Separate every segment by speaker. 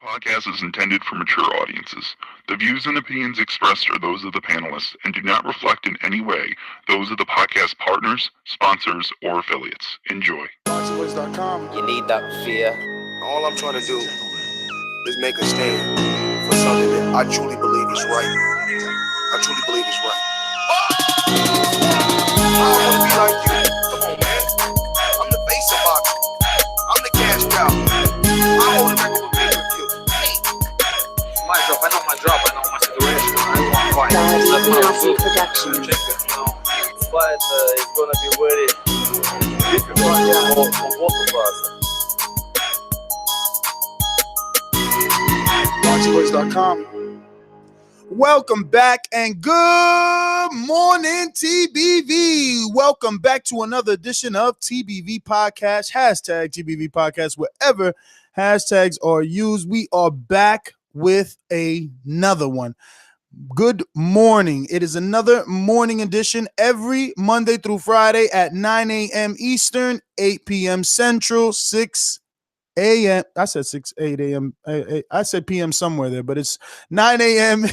Speaker 1: Podcast is intended for mature audiences. The views and opinions expressed are those of the panelists and do not reflect in any way those of the podcast partners, sponsors, or affiliates. Enjoy.
Speaker 2: You need that fear.
Speaker 3: All I'm trying to do is make a stand for something that I truly believe is right. I truly believe is right. I want to be like you. Come on, man. I'm the face of boxing. I'm the cash cow. I hold a record with pay-per-view.
Speaker 2: My drop, I know my drop, I know my situation. I want to fight. That's how I do. Production. But it's gonna be very difficult for both of us.
Speaker 4: Boxingwords.com. Welcome back and good morning, TBV. Welcome back to another edition of TBV Podcast. Hashtag TBV Podcast, wherever hashtags are used. We are back with another one. Good morning. It is another morning edition every Monday through Friday at 9 a.m. Eastern, 8 p.m. Central, 6 a.m. I said 8 a.m. I said p.m. somewhere there, but it's 9 a.m.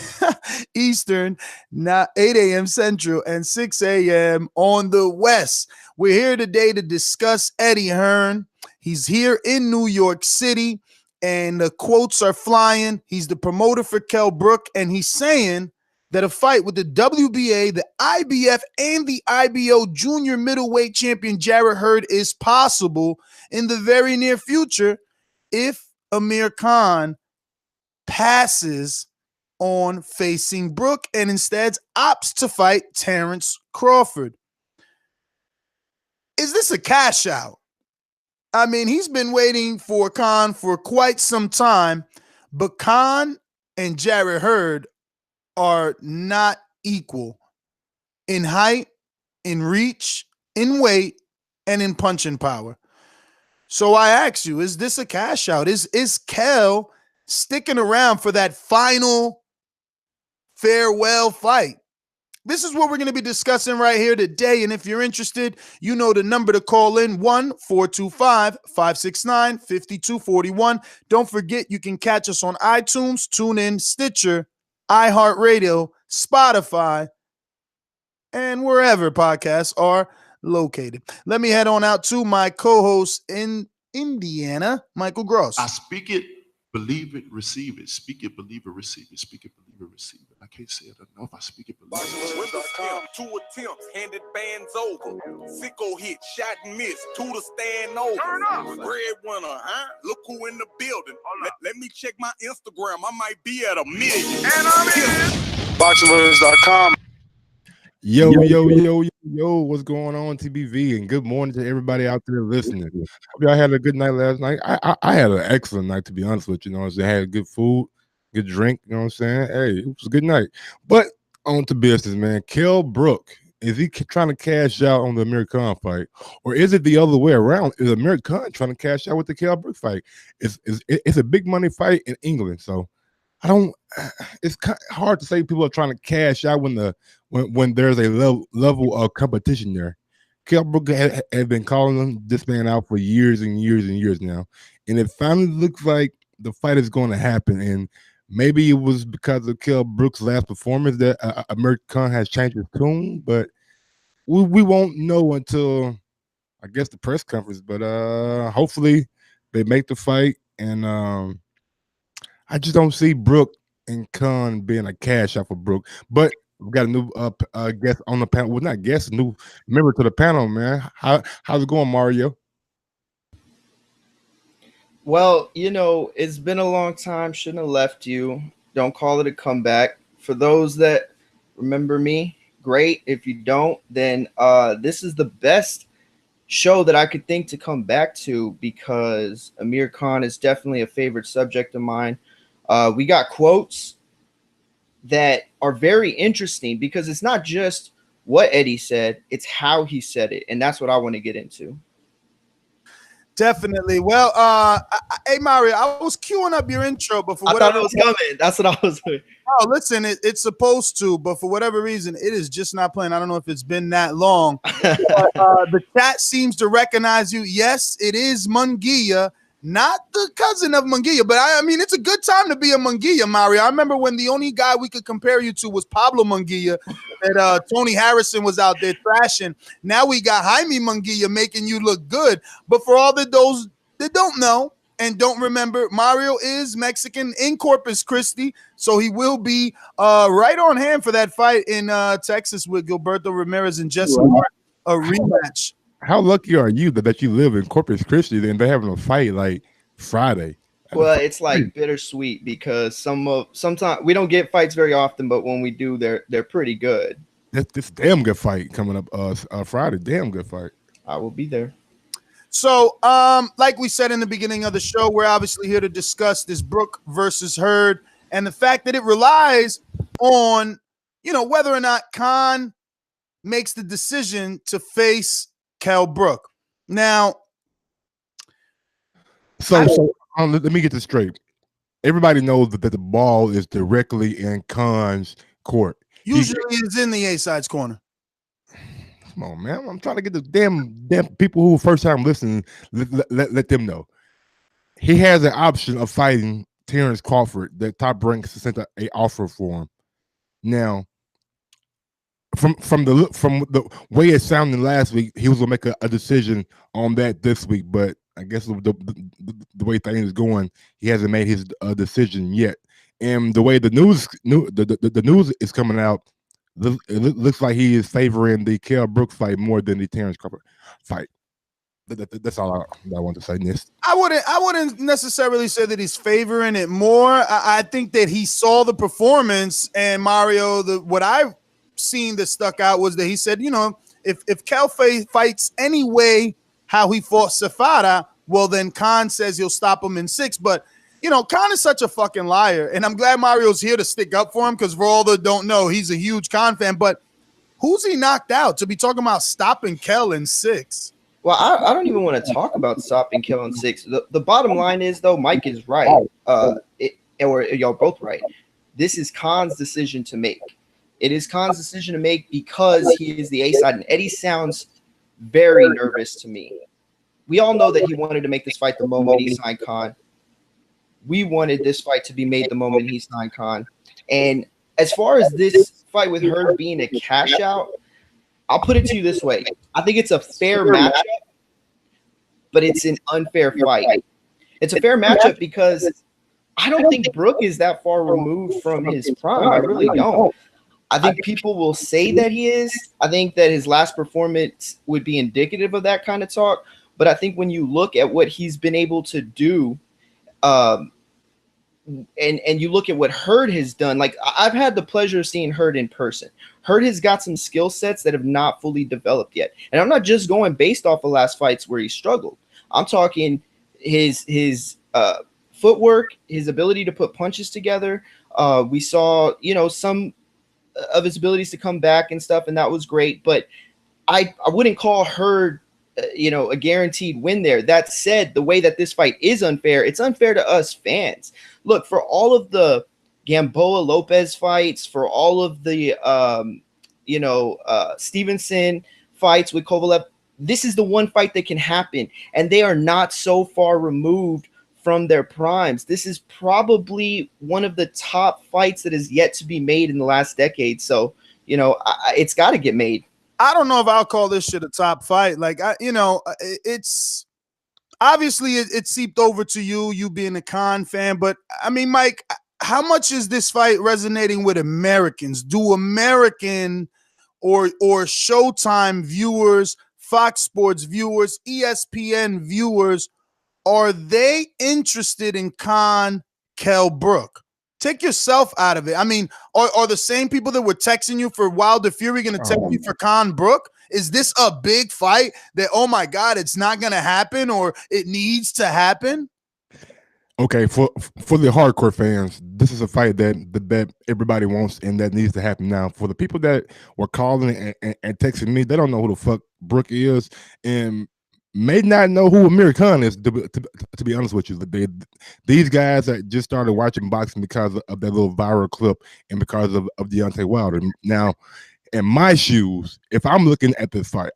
Speaker 4: Eastern, not 8 a.m. Central, and 6 a.m. on the West. We're here today to discuss Eddie Hearn. He's here in New York City, and the quotes are flying. He's the promoter for Kell Brook, and he's saying that a fight with the WBA, the IBF, and the IBO junior middleweight champion Jarrett Hurd is possible in the very near future if Amir Khan passes on facing Brook and instead opts to fight Terrence Crawford. Is this a cash out? I mean, he's been waiting for Khan for quite some time, but Khan and Jarrett Hurd are not equal in height, in reach, in weight, and in punching power. So I ask you, is this a cash out? Is Kell sticking around for that final farewell fight? This is what we're going to be discussing right here today. And if you're interested, you know the number to call in, 1-425-569-5241. Don't forget, you can catch us on iTunes, TuneIn, Stitcher, iHeartRadio, Spotify, and wherever podcasts are located. Let me head on out to my co-host in Indiana, Michael Gross.
Speaker 5: I speak it, believe it, receive it. Speak it, believe it, receive it. Speak it, believe it, receive it. I can't say it enough. I speak it, believe it.
Speaker 6: Two attempts, handed bands over. Sicko hit, shot and miss. Two to stand over. Turn up. Breadwinner, huh? Look who in the building. Let me check my Instagram. I might be at 1 million. And I'm in.
Speaker 4: Boxingwords.com.
Speaker 7: Yo, what's going on, TBV? And good morning to everybody out there listening. Hope y'all had a good night last night. I had an excellent night, to be honest with you. You know, I had good food, good drink, you know what I'm saying? Hey, it was a good night. But on to business, man. Kell Brook, is he trying to cash out on the Amir Khan fight? Or is it the other way around? Is Amir Khan trying to cash out with the Kell Brook fight? It's a big money fight in England, so it's kind of hard to say people are trying to cash out when there's a level of competition there. Kell Brook had been calling this man out for years and years and years now, and it finally looks like the fight is going to happen. And maybe it was because of Kell Brook's last performance that Amir Khan has changed his tune, but we won't know until, I guess, the press conference. But hopefully they make the fight, and I just don't see Brook and Khan being a cash out for Brook. But we got a new guest on the panel. Well, not guest, a new member to the panel, man. How's it going, Mario?
Speaker 8: Well, you know, it's been a long time. Shouldn't have left you. Don't call it a comeback. For those that remember me, great. If you don't, then this is the best show that I could think to come back to, because Amir Khan is definitely a favorite subject of mine. We got quotes that are very interesting because it's not just what Eddie said, it's how he said it. And that's what I want to get into.
Speaker 4: Definitely. Well, hey, Mario, I was queuing up your intro, but
Speaker 8: I thought it was coming. That's what I was doing.
Speaker 4: Oh, listen, it's supposed to, but for whatever reason, it is just not playing. I don't know if it's been that long. The chat seems to recognize you. Yes, it is Munguia. not the cousin of Munguia, but I mean, it's a good time to be a Munguia, Mario. I remember when the only guy we could compare you to was Pablo Munguia, that Tony Harrison was out there thrashing. Now we got Jaime Munguia making you look good. But for all of those that don't know and don't remember, Mario is Mexican in Corpus Christi, so he will be right on hand for that fight in Texas with Gilberto Ramirez and Jesse Hart, a rematch.
Speaker 7: How lucky are you that you live in Corpus Christi and they're having a fight like Friday?
Speaker 8: Well, it's like bittersweet because sometimes we don't get fights very often, but when we do, they're pretty good.
Speaker 7: This damn good fight coming up Friday. Damn good fight.
Speaker 8: I will be there.
Speaker 4: So, like we said in the beginning of the show, we're obviously here to discuss this Brook versus Hurd and the fact that it relies on, whether or not Khan makes the decision to face Kell Brook. Now,
Speaker 7: let me get this straight. Everybody knows that the ball is directly in Khan's court.
Speaker 4: Usually it's in the A-side's corner.
Speaker 7: Come on, man. I'm trying to get the damn people who first time listening, let them know. He has an option of fighting Terrence Crawford that Top Rank sent an offer for him. Now, from the way it sounded last week, he was gonna make a decision on that this week, but I guess the way things is going, he hasn't made his decision yet. And the way the news is coming out, it looks like he is favoring the Kell Brook fight more than the Terrence Crawford fight. That's all I want to say. Next,
Speaker 4: I wouldn't necessarily say that he's favoring it more. I think that he saw the performance, and Mario, what I've seen that stuck out was that he said, if Kell fights any way how he fought Safada, well, then Khan says he'll stop him in 6. But, Khan is such a fucking liar. And I'm glad Mario's here to stick up for him because for all that don't know, he's a huge Khan fan. But who's he knocked out to be talking about stopping Kell in 6?
Speaker 8: Well, I don't even want to talk about stopping Kell in 6. The bottom line is, though, Mike is right. Or y'all both right. This is Khan's decision to make. It is Khan's decision to make because he is the A-side. And Eddie sounds very nervous to me. We all know that he wanted to make this fight the moment he signed Khan. We wanted this fight to be made the moment he signed Khan. And as far as this fight with Hurd being a cash out, I'll put it to you this way. I think it's a fair matchup, but it's an unfair fight. It's a fair matchup because I don't think Brook is that far removed from his prime. I really don't. I think people will say that he is. I think that his last performance would be indicative of that kind of talk. But I think when you look at what he's been able to do, and you look at what Hurd has done, like I've had the pleasure of seeing Hurd in person. Hurd has got some skill sets that have not fully developed yet. And I'm not just going based off of last fights where he struggled. I'm talking his footwork, his ability to put punches together. We saw, some of his abilities to come back and stuff, and that was great. But I wouldn't call Hurd, a guaranteed win there. That said, the way that this fight is unfair, it's unfair to us fans. Look, for all of the Gamboa Lopez fights, for all of the Stevenson fights with Kovalev, this is the one fight that can happen, and they are not so far removed from their primes. This is probably one of the top fights that is yet to be made in the last decade. So, it's got to get made.
Speaker 4: I don't know if I'll call this shit a top fight. Like, it's obviously it seeped over to you being a Khan fan. But I mean, Mike, how much is this fight resonating with Americans? Do American or Showtime viewers, Fox Sports viewers, ESPN viewers, are they interested in Kell Brook? Take yourself out of it. I mean, are the same people that were texting you for Wilder Fury going to text you for Brook? Is this a big fight that, oh my God, it's not going to happen or it needs to happen?
Speaker 7: Okay, for the hardcore fans, this is a fight that everybody wants and that needs to happen now. For the people that were calling and texting me, they don't know who the fuck Brook is and may not know who Amir Khan is, to be honest with you. These guys that just started watching boxing because of that little viral clip and because of Deontay Wilder. Now, in my shoes, if I'm looking at this fight,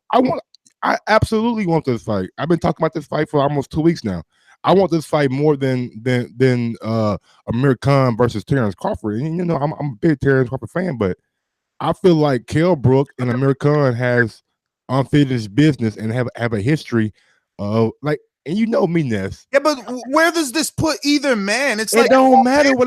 Speaker 7: I absolutely want this fight. I've been talking about this fight for almost 2 weeks now. I want this fight more than Amir Khan versus Terrence Crawford. And you know, I'm a big Terrence Crawford fan, but I feel like Kell Brook and Amir Khan has unfinished business and have a history of like. And you know me, Ness.
Speaker 4: Yeah, but where does this put either man? It's
Speaker 7: It
Speaker 4: like
Speaker 7: don't matter what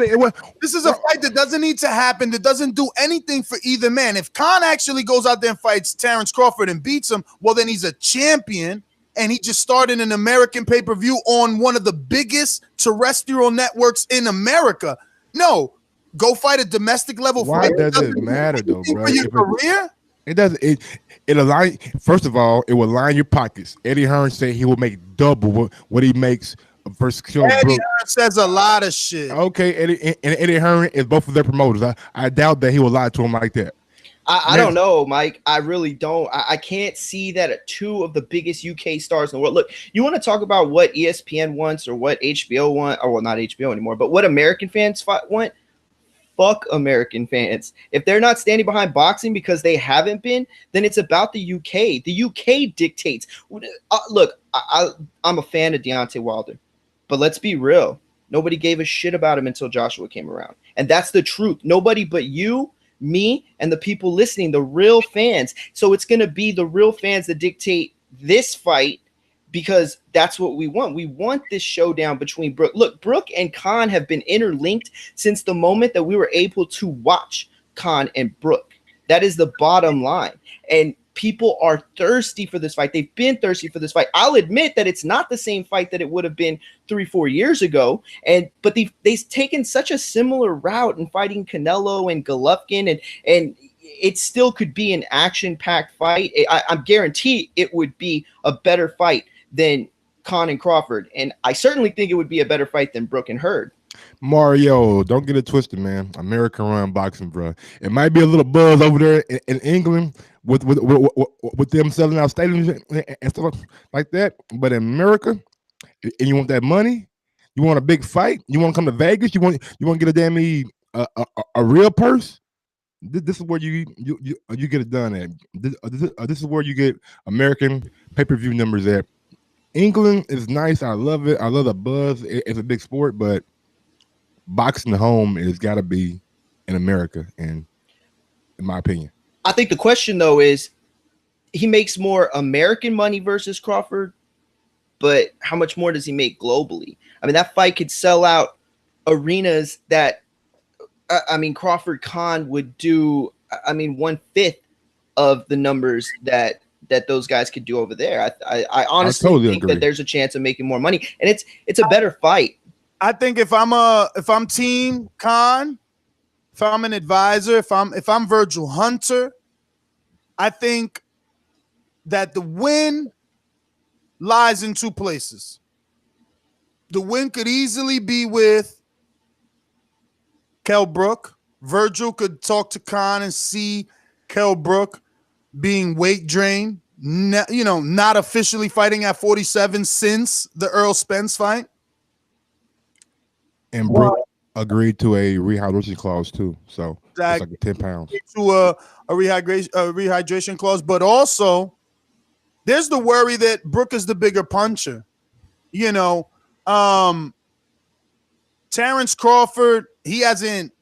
Speaker 4: this is a fight that doesn't need to happen. That doesn't do anything for either man. If Khan actually goes out there and fights Terrence Crawford and beats him, well, then he's a champion, and he just started an American pay-per-view on one of the biggest terrestrial networks in America. No, go fight a domestic level fight.
Speaker 7: Why does it matter though, bro?
Speaker 4: For your career?
Speaker 7: It doesn't. It align. First of all, it will line your pockets. Eddie Hearn said he will make double what he makes versus Kell Brook.
Speaker 4: Eddie Hearn says a lot of shit.
Speaker 7: Okay, Eddie Hearn is both of their promoters. I doubt that he will lie to him like that.
Speaker 8: I don't know, Mike. I really don't. I can't see that two of the biggest UK stars in the world. Look, you want to talk about what ESPN wants or what HBO want, or well, not HBO anymore, but what American fans want? Fuck American fans. If they're not standing behind boxing because they haven't been, then it's about the UK. The UK dictates. Look, I'm a fan of Deontay Wilder, but let's be real. Nobody gave a shit about him until Joshua came around. And that's the truth. Nobody but you, me, and the people listening, the real fans. So it's going to be the real fans that dictate this fight, because that's what we want. We want this showdown between Brook. Look, Brook and Khan have been interlinked since the moment that we were able to watch Khan and Brook. That is the bottom line. And people are thirsty for this fight. They've been thirsty for this fight. I'll admit that it's not the same fight that it would have been 3-4 years ago. But they've taken such a similar route in fighting Canelo and Golovkin, and it still could be an action-packed fight. I'm guaranteed it would be a better fight than Khan and Crawford, and I certainly think it would be a better fight than Brook and Hurd.
Speaker 7: Mario, don't get it twisted, man. American run boxing, bro. It might be a little buzz over there in England with them selling out stadiums and stuff like that, but in America, and you want that money, you want a big fight, you want to come to Vegas, you want to get a damn a real purse. This is where you get it done at. This is where you get American pay-per-view numbers at. England is nice. I love it. I love the buzz. It's a big sport, but boxing home has got to be in America, and in my opinion.
Speaker 8: I think the question, though, is he makes more American money versus Crawford, but how much more does he make globally? I mean, that fight could sell out arenas that, Crawford Khan would do, 1/5 of the numbers that those guys could do over there. I honestly think that there's a chance of making more money, and it's a better fight.
Speaker 4: I think if I'm team Khan, if I'm an advisor, if I'm Virgil Hunter, I think that the win lies in two places. The win could easily be with Kell Brook. Virgil could talk to Khan and see Kell Brook being weight drained, not officially fighting at 47 since the Earl Spence fight.
Speaker 7: And Brook agreed to a rehydration clause too, so it's like 10 pounds.
Speaker 4: To a rehydration clause, but also there's the worry that Brook is the bigger puncher. Terrence Crawford, he hasn't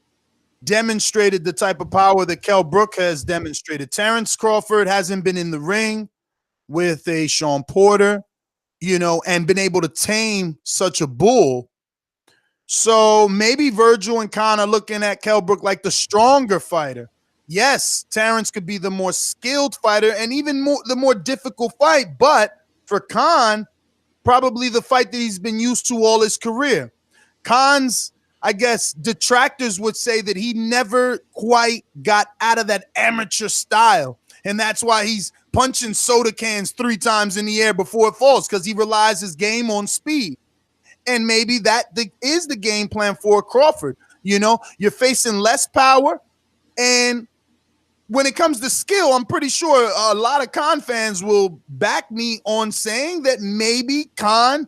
Speaker 4: demonstrated the type of power that Kell Brook has demonstrated. Terrence Crawford hasn't been in the ring with a Sean Porter, and been able to tame such a bull. So maybe Virgil and Khan are looking at Kell Brook like the stronger fighter. Yes, Terrence could be the more skilled fighter and even the more difficult fight, but for Khan, probably the fight that he's been used to all his career. Khan's, I guess, detractors would say that he never quite got out of that amateur style. And that's why he's punching soda cans 3 times in the air before it falls, because he relies his game on speed. And maybe that is the game plan for Crawford. You're facing less power. And when it comes to skill, I'm pretty sure a lot of Khan fans will back me on saying that maybe Khan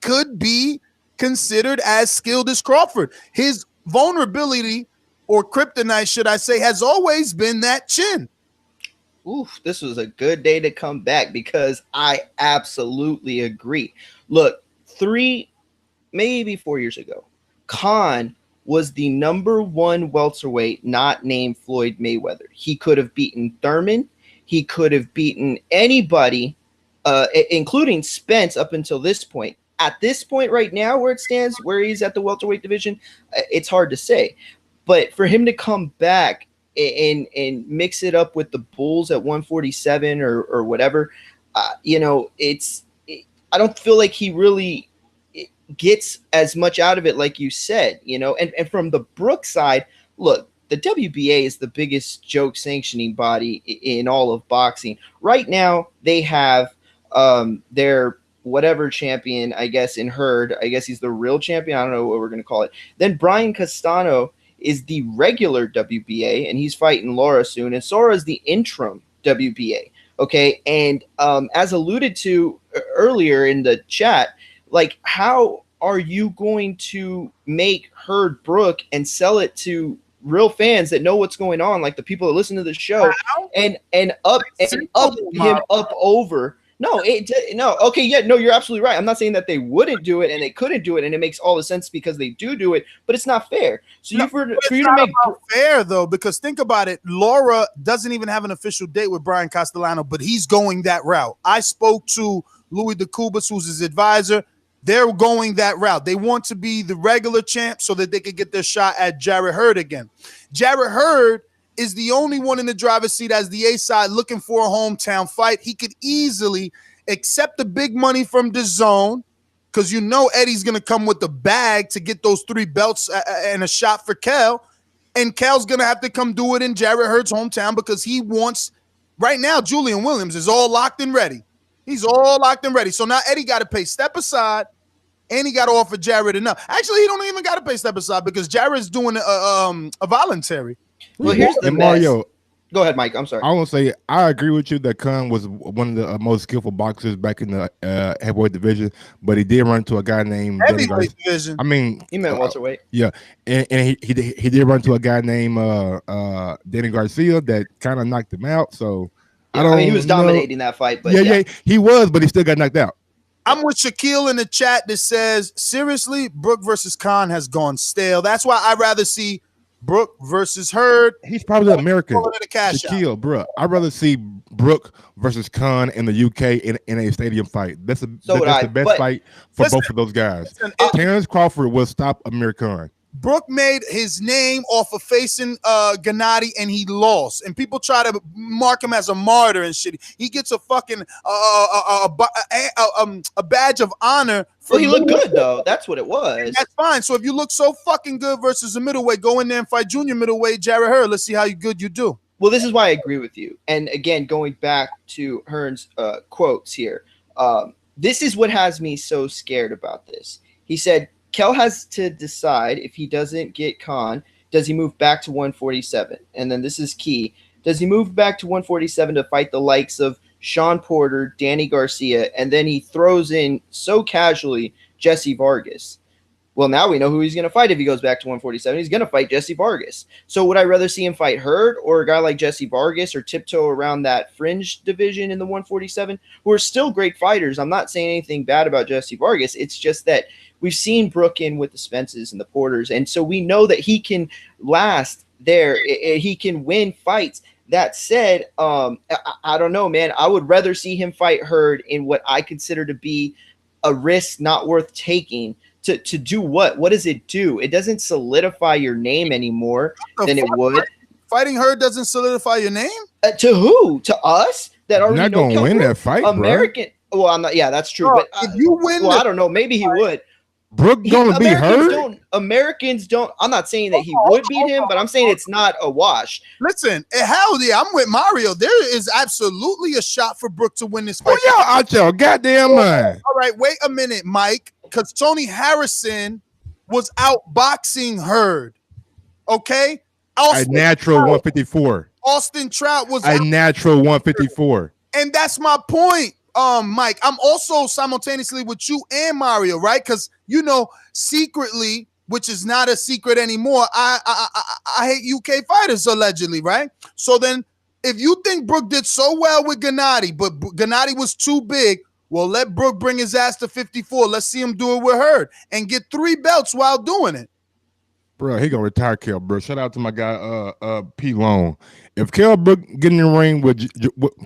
Speaker 4: could be considered as skilled as Crawford. His vulnerability, or kryptonite, should I say, has always been that chin.
Speaker 8: Oof, this was a good day to come back, because I absolutely agree. Look, maybe 4 years ago, Khan was the number one welterweight not named Floyd Mayweather. He could have beaten Thurman. He could have beaten anybody, including Spence up until this point. At this point right now, where it stands, where he's at the welterweight division, it's hard to say. But for him to come back and mix it up with the Bulls at 147 or whatever, I don't feel like he really gets as much out of it, like you said, and from the Brook side, look, the WBA is the biggest joke sanctioning body in all of boxing. Right now, they have their whatever champion, I guess, in Hurd. I guess he's the real champion. I don't know what we're going to call it. Then Brian Castano is the regular WBA, and he's fighting Laura soon. And Sora is the interim WBA. Okay, and as alluded to earlier in the chat, like, how are you going to make Hurd Brook and sell it to real fans that know what's going on, like the people that listen to the show, and up him up over? No, okay, yeah, no, you're absolutely right. I'm not saying that they wouldn't do it and they couldn't do it, and it makes all the sense because they do it, but it's not fair. So for you to make
Speaker 4: fair though, because think about it, Laura doesn't even have an official date with Brian Castellano, but he's going that route. I spoke to Louis DeCubas, who's his advisor. They're going that route. They want to be the regular champ so that they could get their shot at Jarrett Hurd again. Jarrett Hurd is the only one in the driver's seat as the A side looking for a hometown fight. He could easily accept the big money from DAZN because Eddie's going to come with the bag to get those 3 belts and a shot for Kell. And Kell's going to have to come do it in Jarrett Hurd's hometown because he wants – right now, Julian Williams is all locked and ready. He's all locked and ready. So now Eddie got to pay step aside, and he got to offer Jarrett enough. Actually, he don't even got to pay step aside because Jarrett's doing a voluntary.
Speaker 8: Well, here's the
Speaker 7: Mario.
Speaker 8: Go ahead, Mike. I'm sorry.
Speaker 7: I want to say I agree with you that Khan was one of the most skillful boxers back in the heavyweight division, but he did run into a guy named
Speaker 4: heavyweight division.
Speaker 7: I mean,
Speaker 8: he meant welterweight.
Speaker 7: Yeah, and he did run into a guy named Danny Garcia that kind of knocked him out. So
Speaker 8: yeah, I mean, he was dominating that fight, but
Speaker 7: yeah, he was, but he still got knocked out.
Speaker 4: I'm with Shaquille in the chat that says, seriously, Brook versus Khan has gone stale. That's why I'd rather see Brook versus Hurd.
Speaker 7: He's probably American. Shaquille, bro. I'd rather see Brook versus Khan in the UK in a stadium fight. That's the best fight for both of those guys. Terrence Crawford will stop Amir Khan.
Speaker 4: Brook made his name off of facing Gennady, and he lost. And people try to mark him as a martyr and shit. He gets a fucking a badge of honor.
Speaker 8: Well, he looked good though. That's what it was.
Speaker 4: And that's fine. So if you look so fucking good versus a middleweight, go in there and fight junior middleweight Jarrett Hurd. Let's see how good you do.
Speaker 8: Well, this is why I agree with you. And again, going back to Hearn's quotes here, this is what has me so scared about this. He said, Kell has to decide if he doesn't get Khan, does he move back to 147? And then this is key. Does he move back to 147 to fight the likes of Sean Porter, Danny Garcia, and then he throws in so casually Jesse Vargas? Well, now we know who he's going to fight if he goes back to 147. He's going to fight Jesse Vargas. So would I rather see him fight Hurd or a guy like Jesse Vargas or tiptoe around that fringe division in the 147, who are still great fighters? I'm not saying anything bad about Jesse Vargas. It's just that we've seen Brook in with the Spences and the Porters, and so we know that he can last there. He can win fights. That said, I don't know, man. I would rather see him fight Hurd in what I consider to be a risk not worth taking. To do what? What does it do? It doesn't solidify your name anymore than it would.
Speaker 4: Fighting Hurd doesn't solidify your name?
Speaker 8: To who? To us that already
Speaker 7: not gonna win that fight,
Speaker 8: American.
Speaker 7: Bro.
Speaker 8: Well, I'm not. Yeah, that's true. But
Speaker 4: if you win,
Speaker 8: I don't know. Maybe he would.
Speaker 7: Brook gonna be Hurd?
Speaker 8: Americans don't. I'm not saying that he would beat him, but I'm saying it's not a wash.
Speaker 4: Listen, hell yeah, I'm with Mario. There is absolutely a shot for Brook to win this fight.
Speaker 7: Oh, y'all out your goddamn mind.
Speaker 4: All right, wait a minute, Mike. Because Tony Harrison was outboxing Hurd. Okay?
Speaker 7: A natural 154.
Speaker 4: Austin Trout was
Speaker 7: a natural 154.
Speaker 4: And that's my point, Mike. I'm also simultaneously with you and Mario, right? Because, secretly, which is not a secret anymore, I hate UK fighters, allegedly, right? So then, if you think Brook did so well with Gennady, but Gennady was too big, Well, let Brook bring his ass to 54. Let's see him do it with Hurd and get 3 belts while doing it.
Speaker 7: Bro, he gonna retire Kell Brook. Shout out to my guy, P. Long. If Kell Brook get in the ring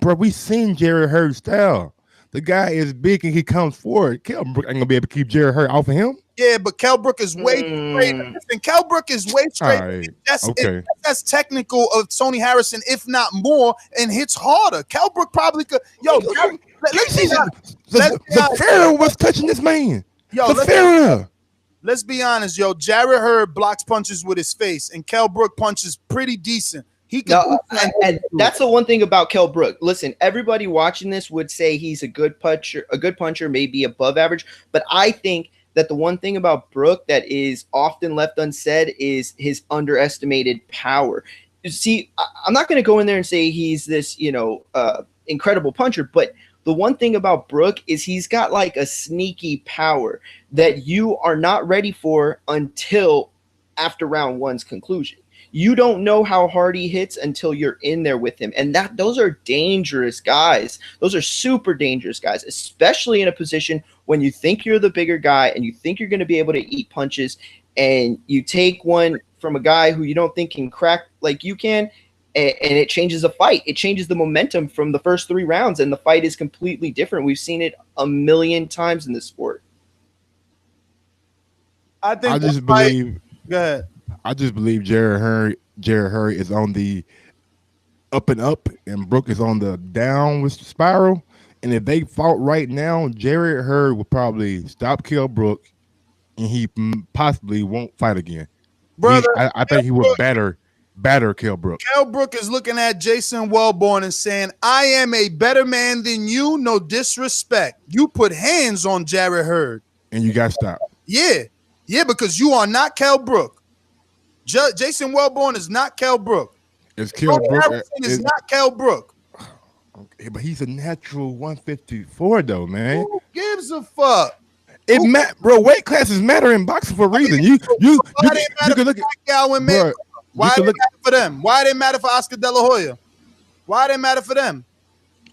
Speaker 7: bro, we seen Jarrett Hurd style. The guy is big and he comes forward. Kell Brook ain't gonna be able to keep Jarrett Hurd off of him.
Speaker 4: Yeah, but Kell Brook is way straighter. And Kell Brook is way straighter.
Speaker 7: Right.
Speaker 4: That's technical of Tony Harrison, if not more, and hits harder. Kell Brook probably could. Yo, let's see.
Speaker 7: The Pharaoh was touching this man.
Speaker 4: Yo,
Speaker 7: the Pharaoh.
Speaker 4: Let's be honest, yo. Jarrett Hurd blocks punches with his face, and Kell Brook punches pretty decent. He can.
Speaker 8: And that's the one thing about Kell Brook. Listen, everybody watching this would say he's a good puncher, maybe above average. But I think that the one thing about Brook that is often left unsaid is his underestimated power. You see, I'm not going to go in there and say he's this, incredible puncher, but the one thing about Brook is he's got like a sneaky power that you are not ready for until after round one's conclusion. You don't know how hard he hits until you're in there with him. And those are dangerous guys. Those are super dangerous guys, especially in a position when you think you're the bigger guy and you think you're going to be able to eat punches, and you take one from a guy who you don't think can crack like you can, and it changes a fight. It changes the momentum from the first 3 rounds, and the fight is completely different. We've seen it a million times in this sport.
Speaker 4: I just
Speaker 7: believe.
Speaker 4: Go ahead.
Speaker 7: I just believe Jarrett Hurd is on the up and up, and Brook is on the downward spiral. And if they fought right now, Jarrett Hurd will probably stop Kell Brook, and he possibly won't fight again.
Speaker 4: Brother,
Speaker 7: I think he would batter Kell Brook.
Speaker 4: Kell Brook is looking at Jason Wellborn and saying, I am a better man than you, no disrespect. You put hands on Jarrett Hurd.
Speaker 7: And you got stopped.
Speaker 4: Yeah, because you are not Kell Brook. Jason Wellborn is not Kell Brook.
Speaker 7: It's Kell Brook.
Speaker 4: Is not Kell Brook.
Speaker 7: Okay, but he's a natural 154 though, man.
Speaker 4: Who gives a fuck?
Speaker 7: Bro, weight classes matter in boxing for a reason. You can look at
Speaker 4: why did it matter for them? Why did it matter for Oscar De La Hoya? Why did it matter for them?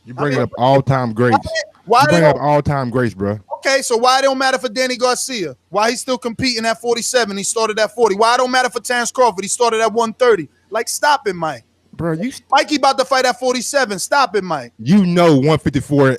Speaker 7: You bring up all-time greats.
Speaker 4: Why
Speaker 7: bring up all-time greats, bro?
Speaker 4: Okay, so why it don't matter for Danny Garcia? Why he's still competing at 47? He started at 40. Why it don't matter for Terrence Crawford? He started at 130. Like, stop it, Mike.
Speaker 7: Bro,
Speaker 4: Mikey about to fight at 47. Stop it, Mike.
Speaker 7: 154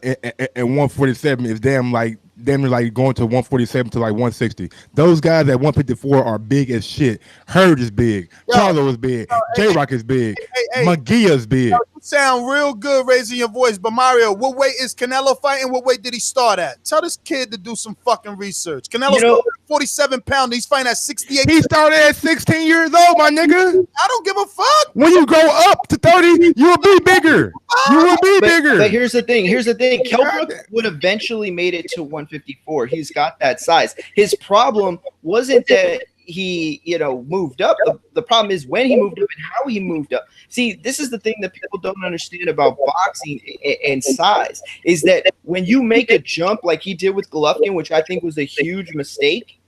Speaker 7: and 147 is damn like going to 147 to like 160. Those guys at 154 are big as shit. Hurd is big. Charlo is big. J-Rock is big. McGee is big.
Speaker 4: You sound real good raising your voice, but Mario, what weight is Canelo fighting? What weight did he start at? Tell this kid to do some fucking research. Canelo started at 47 pounds. He's fighting at 68.
Speaker 7: He started at 16 years old, my nigga.
Speaker 4: I don't give a fuck.
Speaker 7: When you grow up to 30, you'll be bigger. You will be bigger.
Speaker 8: But here's the thing. Kell Brook would eventually made it to 154. He's got that size. His problem wasn't that he, moved up. The problem is when he moved up and how he moved up. See, this is the thing that people don't understand about boxing and size, is that when you make a jump like he did with Golovkin, which I think was a huge mistake,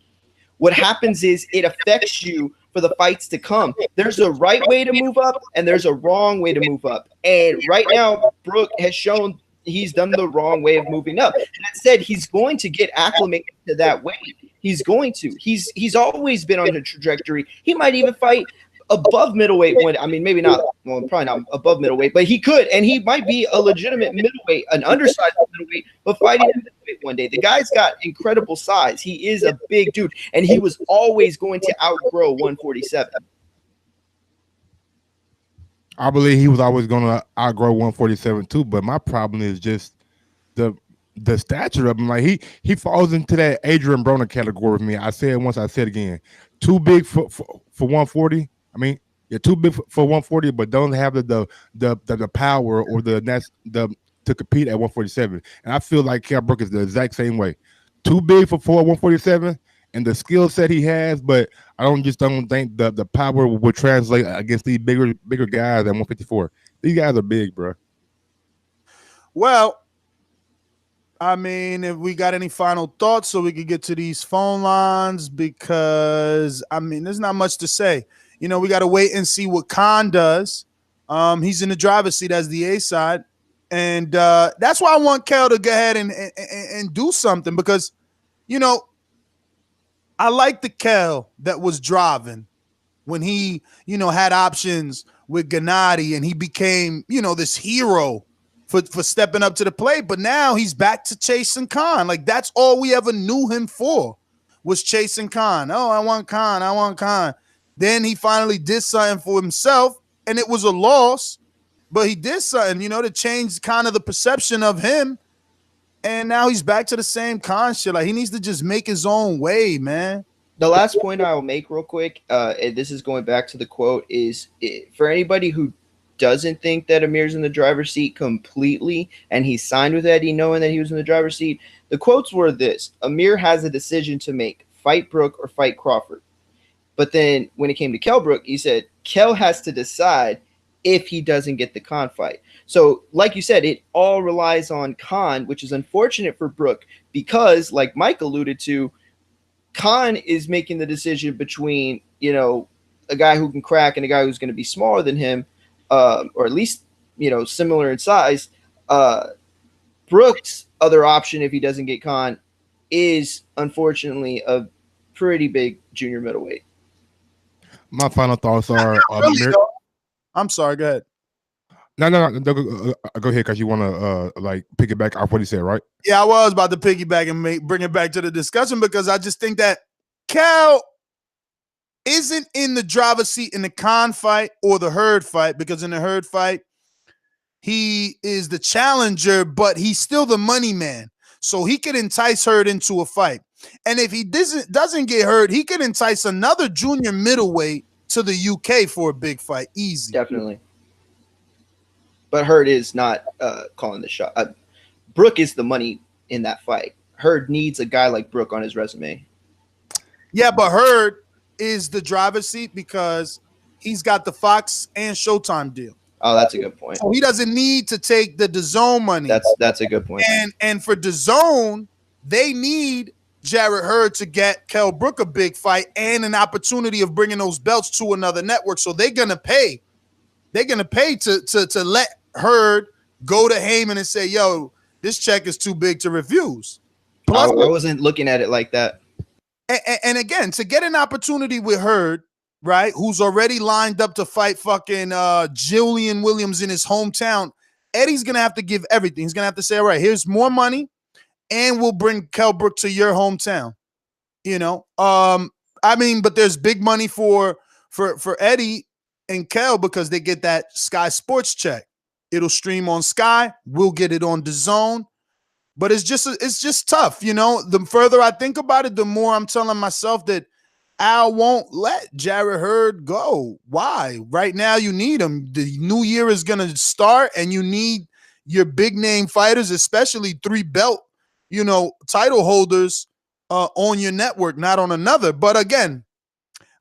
Speaker 8: what happens is it affects you for the fights to come. There's a right way to move up and there's a wrong way to move up. And right now, Brook has shown he's done the wrong way of moving up. That said, he's going to get acclimated to that weight. He's going to. He's always been on a trajectory. He might even fight above middleweight one. I mean, maybe not. Well, probably not above middleweight, but he could, and he might be a legitimate middleweight, an undersized middleweight, but fighting in middleweight one day. The guy's got incredible size. He is a big dude, and he was always going to outgrow 147.
Speaker 7: I believe he was always going to outgrow 147 too, but my problem is just the stature of him. Like he falls into that Adrian Broner category with me. I said it once, I said it again. Too big for 140. I mean, you're too big for 140, but don't have the power or the to compete at 147. And I feel like Kell Brook is the exact same way. Too big for 147 and the skill set he has, but I don't think the power would translate against these bigger guys at 154. These guys are big, bro.
Speaker 4: Well, I mean, if we got any final thoughts so we could get to these phone lines, because, I mean, there's not much to say. We got to wait and see what Khan does. He's in the driver's seat as the A side. And that's why I want Kell to go ahead and do something, because, you know, I like the Kell that was driving when he, you know, had options with Gennady and he became, you know, this hero for stepping up to the plate. But now he's back to chasing Khan. Like, that's all we ever knew him for, was chasing Khan. Oh, I want Khan. I want Khan. Then he finally did something for himself, and it was a loss, but he did something, you know, to change kind of the perception of him. And now he's back to the same Khan shit. Like, he needs to just make his own way, man.
Speaker 8: The last point I will make real quick, and this is going back to the quote, is for anybody who doesn't think that Amir's in the driver's seat completely, and he signed with Eddie knowing that he was in the driver's seat, the quotes were this: Amir has a decision to make, fight Brook or fight Crawford. But then when it came to Kell Brook, he said Kell has to decide if he doesn't get the Khan fight. So like you said, it all relies on Khan, which is unfortunate for Brook because, like Mike alluded to, Khan is making the decision between, you know, a guy who can crack and a guy who's going to be smaller than him, or at least, you know, similar in size. Brook's other option, if he doesn't get Khan, is unfortunately a pretty big junior middleweight.
Speaker 7: My final thoughts are
Speaker 4: I'm sorry, go ahead.
Speaker 7: No, go ahead, because you want to like piggyback off what he said, right?
Speaker 4: Yeah, I was about to piggyback and bring it back to the discussion, because I just think that Kell isn't in the driver's seat in the Khan fight or the Hurd fight, because in the Hurd fight, he is the challenger, but he's still the money man. So he could entice Hurd into a fight. And if he doesn't get Hurd, he could entice another junior middleweight to the UK for a big fight. Easy.
Speaker 8: Definitely. But Hurd is not calling the shot. Brook is the money in that fight. Hurd needs a guy like Brook on his resume.
Speaker 4: Yeah, but Hurd is the driver's seat because he's got the Fox and Showtime deal.
Speaker 8: Oh, that's a good point.
Speaker 4: So he doesn't need to take the DAZN money.
Speaker 8: That's a good point.
Speaker 4: And for DAZN, they need Jarrett Hurd to get Kell Brook a big fight and an opportunity of bringing those belts to another network. So they're gonna pay. They're gonna pay to let Hurd go to Heyman and say, "Yo, this check is too big to refuse."
Speaker 8: Plus, I wasn't looking at it like that.
Speaker 4: And again, to get an opportunity with Hurd, right, who's already lined up to fight fucking Jillian Williams in his hometown, Eddie's gonna have to give everything. He's gonna have to say, "All right, here's more money, and we'll bring Kell Brook to your hometown." You know, I mean, but there's big money for Eddie and Kell because they get that Sky Sports check. It'll stream on Sky. We'll get it on DAZN. But it's just tough, you know. The further I think about it, the more I'm telling myself that Al won't let Jarrett Hurd go. Why? Right now you need him. The new year is gonna start, and you need your big name fighters, especially 3 belt, you know, title holders on your network, not on another. But again,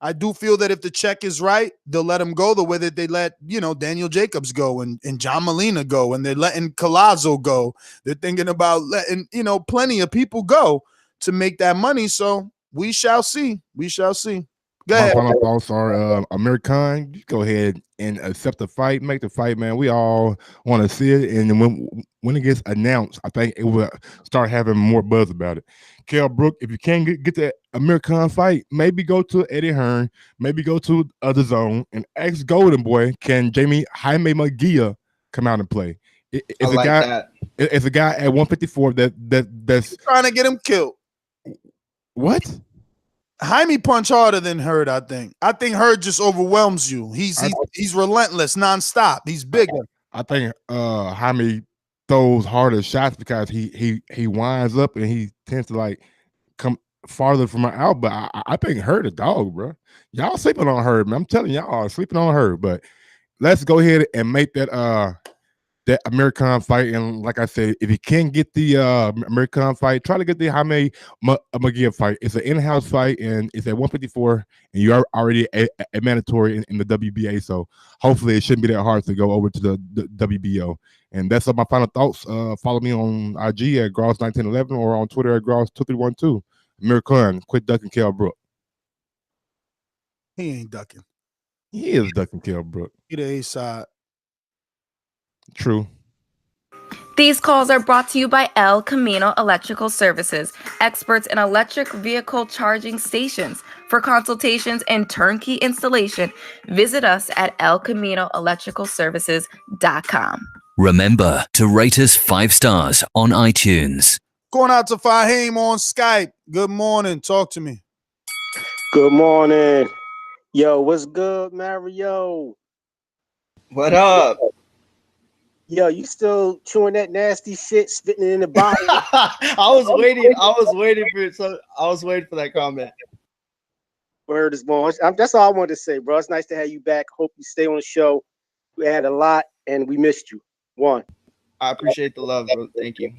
Speaker 4: I do feel that if the check is right, they'll let him go the way that they let, you know, Daniel Jacobs go and John Molina go, and they're letting Collazo go. They're thinking about letting, you know, plenty of people go to make that money. So we shall see. We shall see. Go ahead.
Speaker 7: My final thoughts are Amir Khan, just go ahead and accept the fight, make the fight, man. We all want to see it. And when it gets announced, I think it will start having more buzz about it. Kell Brook, if you can't get the Amir Khan fight, maybe go to Eddie Hearn, maybe go to the DAZN and ask Golden Boy, can Jaime Magia come out and play? It's a guy at 154 that's
Speaker 4: trying to get him killed.
Speaker 7: What?
Speaker 4: Jaime punch harder than Hurd, I think. I think Hurd just overwhelms you. He's relentless, nonstop. He's bigger.
Speaker 7: I think Jaime throws harder shots because he winds up and he tends to like come farther from an out. But I think Hurd a dog, bro. Y'all sleeping on Hurd, man. I'm telling y'all, sleeping on Hurd. But let's go ahead and make that Amir Khan fight. And like I said, if you can't get the Amir Khan fight, try to get the Jaime Magia fight. It's an in-house fight, and it's at 154, and you are already a mandatory in the WBA. So hopefully it shouldn't be that hard to go over to the WBO. And that's my final thoughts. Follow me on IG at Gross1911 or on Twitter at Gross2312. Amir Khan, quit ducking Kell Brook.
Speaker 4: He ain't ducking.
Speaker 7: He is ducking Kell Brook.
Speaker 4: He the A side.
Speaker 7: True.
Speaker 9: These calls are brought to you by El Camino Electrical Services, experts in electric vehicle charging stations. For consultations and turnkey installation, visit us at elcaminoelectricalservices.com.
Speaker 10: Remember to rate us 5 stars on iTunes.
Speaker 4: Going out to Fahim on Skype. Good morning. Talk to me.
Speaker 11: Good morning. Yo, what's good, Mario?
Speaker 8: What up?
Speaker 11: Yo, you still chewing that nasty shit, spitting it in the bottle?
Speaker 8: I was waiting for that comment.
Speaker 11: Word is born. That's all I wanted to say, bro. It's nice to have you back. Hope you stay on the show. We had a lot, and we missed you. One.
Speaker 8: I appreciate the love, bro. Thank you.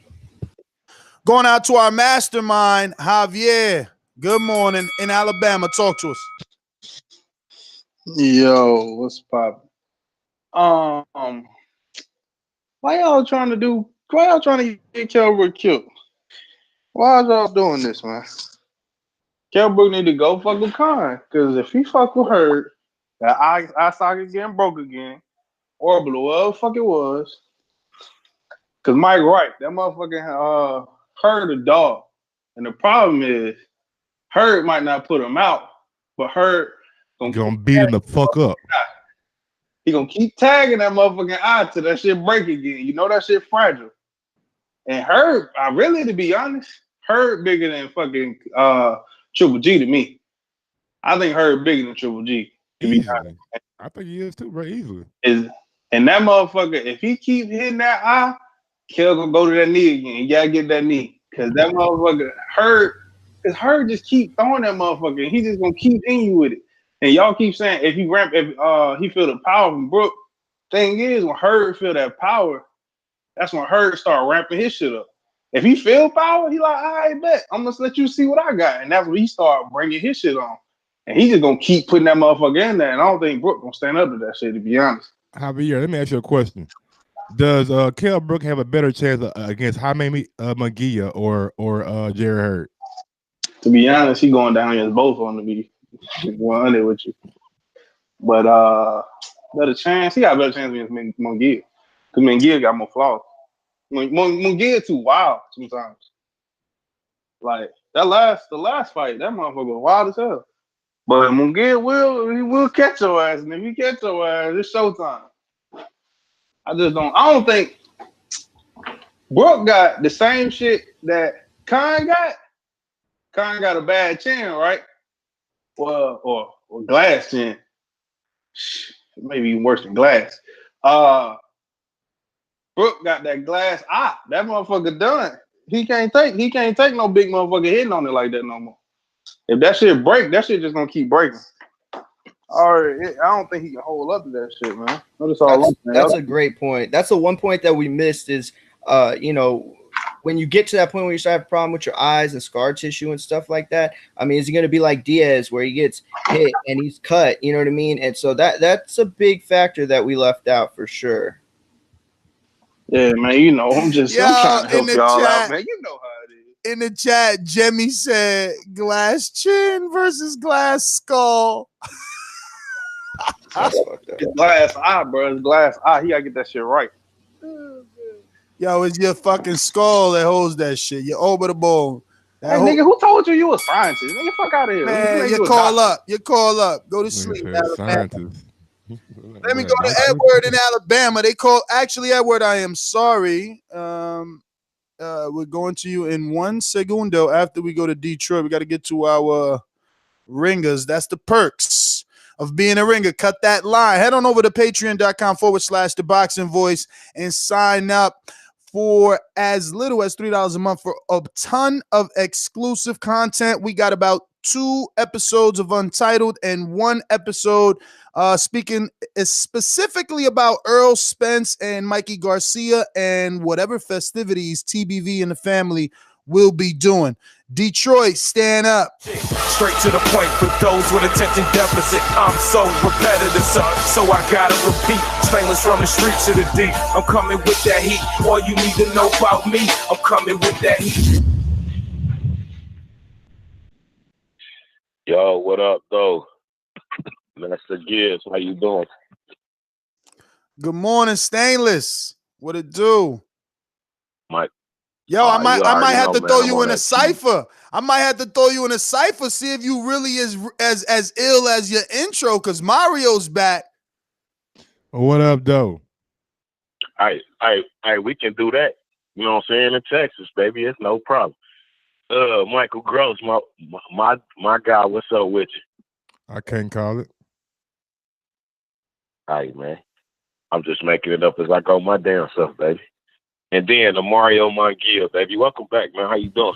Speaker 4: Going out to our mastermind, Javier. Good morning in Alabama. Talk to us.
Speaker 12: Yo, what's poppin'? Why y'all trying to get Kell Brook killed? Why are y'all doing this, man? Kell Brook need to go fuck with Khan. Because if he fuck with Hurd, that eye socket getting broke again, or blew whatever the fuck it was. Because Mike right, that motherfucking Hurd a dog. And the problem is, Hurd might not put him out, but Hurd
Speaker 7: gonna beat him the fuck up.
Speaker 12: He gonna keep tagging that motherfucking eye till that shit break again. You know that shit fragile. And Hurd, to be honest, Hurd bigger than fucking Triple G to me. I think Hurd bigger than Triple G. To be honest.
Speaker 7: I think he is too, bro. Easily.
Speaker 12: And that motherfucker, if he keep hitting that eye, Kell gonna go to that knee again. You gotta get that knee. Cause that motherfucker Hurd just keep throwing that motherfucker and he just gonna keep hitting you with it. And y'all keep saying if he feel the power from Brook, thing is when Hurd feel that power, that's when Hurd start ramping his shit up. If he feel power, he like, all right, bet. I'm gonna let you see what I got. And that's when he start bringing his shit on. And he just gonna keep putting that motherfucker in there. And I don't think Brook gonna stand up to that shit, to be honest.
Speaker 7: Javier, let me ask you a question. Does Kell Brook have a better chance against Jaime Munguia or Jarrett Hurd?
Speaker 12: To be honest, he going down against both of them, to be 100 with you. But better chance, he got a better chance against Munguia. Because Munguia got more flaws. Munguia too wild sometimes. Like the last fight, that motherfucker was wild as hell. But Munguia will catch your ass, and if he catch your ass, it's showtime. I don't think Brook got the same shit that Khan got. Khan got a bad chin, right? Well, or glass chin. Maybe even worse than glass. Brook got that glass eye. That motherfucker done. He can't take no big motherfucker hitting on it like that no more. If that shit break, that shit just gonna keep breaking. I don't think he can hold up to that shit, man.
Speaker 8: That's a great point. That's the one point that we missed is, when you get to that point where you start having a problem with your eyes and scar tissue and stuff like that, I mean, is he going to be like Diaz where he gets hit and he's cut? You know what I mean? And so that's a big factor that we left out for sure.
Speaker 12: Yeah, man, I'm trying to help y'all out, man. You know how it is.
Speaker 4: In the chat, Jemmy said glass chin versus glass skull.
Speaker 12: It's glass eye, bro. It's glass eye. He gotta get that shit right.
Speaker 4: Yo, it's your fucking skull that holds that shit. Your orbital bone.
Speaker 12: Nigga, who told you a scientist? Nigga, fuck out of here.
Speaker 4: Man, you call up. Go to sleep. Let me go to Edward in Alabama. They call Edward, I am sorry. We're going to you in 1 segundo after we go to Detroit. We got to get to our ringers. That's the perks of being a ringer. Cut that line. Head on over to patreon.com/The Boxing Voice and sign up for as little as $3 a month for a ton of exclusive content. We got about 2 episodes of Untitled and 1 episode speaking specifically about Earl Spence and Mikey Garcia and whatever festivities TBV and the family will be doing. Detroit, stand up.
Speaker 13: Straight to the point for those with attention deficit. I'm so repetitive, so I gotta repeat. Stainless from the streets to the deep. I'm coming with that heat. All you need to know about me, I'm coming with that heat.
Speaker 14: Yo, what up, though? Master Gibbs, how you doing?
Speaker 4: Good morning, Stainless. What it do?
Speaker 14: Mike.
Speaker 4: Yo, I might
Speaker 14: you
Speaker 4: have
Speaker 14: already
Speaker 4: to
Speaker 14: know,
Speaker 4: throw
Speaker 14: man, I'm
Speaker 4: you
Speaker 14: on
Speaker 4: in a
Speaker 14: that
Speaker 4: cipher. I might have to throw you in a cipher, see if you really as ill as your intro, because Mario's back.
Speaker 7: What up, though?
Speaker 14: Hey, we can do that. You know what I'm saying? In Texas, baby, it's no problem. Michael Gross, my guy, what's up with you?
Speaker 7: I can't call it.
Speaker 14: Hey, man. I'm just making it up as I go my damn self, baby. And then the Mario Mongiel, baby. Welcome back, man. How you doing?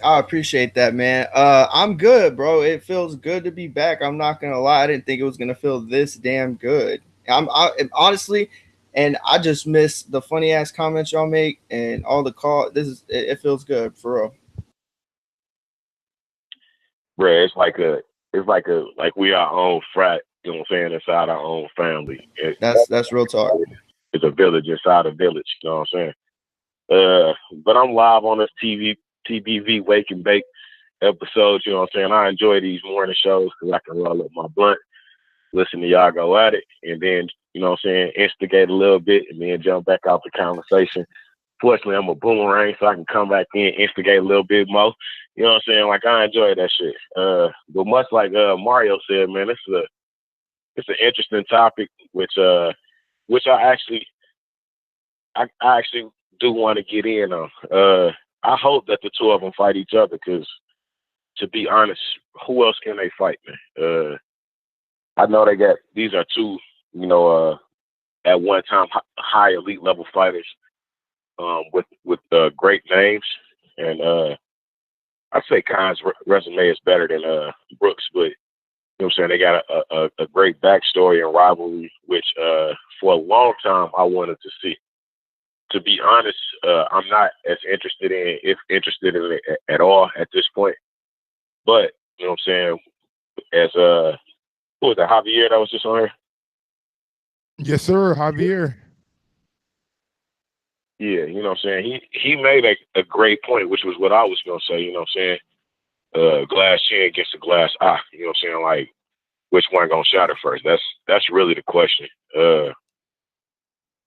Speaker 8: I appreciate that, man. I'm good, bro. It feels good to be back. I'm not gonna lie. I didn't think it was gonna feel this damn good. Honestly, and I just miss the funny ass comments y'all make and all the call. It feels good for real.
Speaker 14: Bruh, like we our own frat, you know what I'm saying, inside our own family.
Speaker 8: That's real talk.
Speaker 14: It's a village inside a village, you know what I'm saying? But I'm live on this TBV Wake and Bake episodes, you know what I'm saying? I enjoy these morning shows because I can roll up my blunt, listen to y'all go at it, and then, you know what I'm saying, instigate a little bit and then jump back out the conversation. Fortunately, I'm a boomerang, so I can come back in, instigate a little bit more. You know what I'm saying? Like, I enjoy that shit. But much like Mario said, man, it's an interesting topic, which I actually do want to get in on. I hope that the two of them fight each other because, to be honest, who else can they fight, man? I know these are two, you know, at one time high elite level fighters with great names. And I'd say Khan's resume is better than Brooks, but you know what I'm saying? They got a great backstory and rivalry, which for a long time I wanted to see. To be honest, I'm not as interested in it at all at this point. But you know what I'm saying? As who was that, Javier that was just on here?
Speaker 7: Yes, sir, Javier.
Speaker 14: Yeah, you know what I'm saying? He made a great point, which was what I was gonna say, you know what I'm saying? Glass chin against a glass eye, you know what I'm saying? Like, which one gonna shatter first? That's really the question.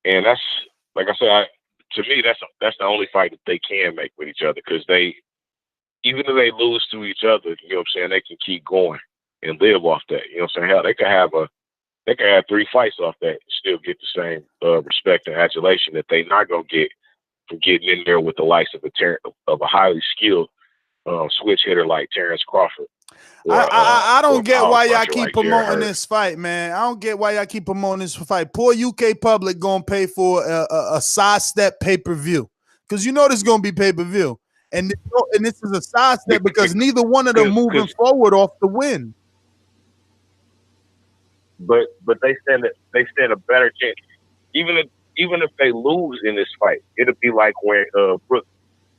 Speaker 14: And that's, like I said, to me, that's the only fight that they can make with each other, because even if they lose to each other, you know what I'm saying, they can keep going and live off that. You know what I'm saying? Hell, they could have 3 fights off that and still get the same respect and adulation that they not gonna get from getting in there with the likes of a highly skilled switch hitter like Terrence Crawford.
Speaker 4: I don't get why y'all keep
Speaker 14: like
Speaker 4: promoting this fight, man. I don't get why y'all keep promoting this fight. Poor UK public gonna pay for a sidestep pay-per-view, because you know this is gonna be pay-per-view, and this is a sidestep because neither one of them moving forward off the win.
Speaker 14: But they stand a better chance. Even if they lose in this fight, it'll be like when Brooks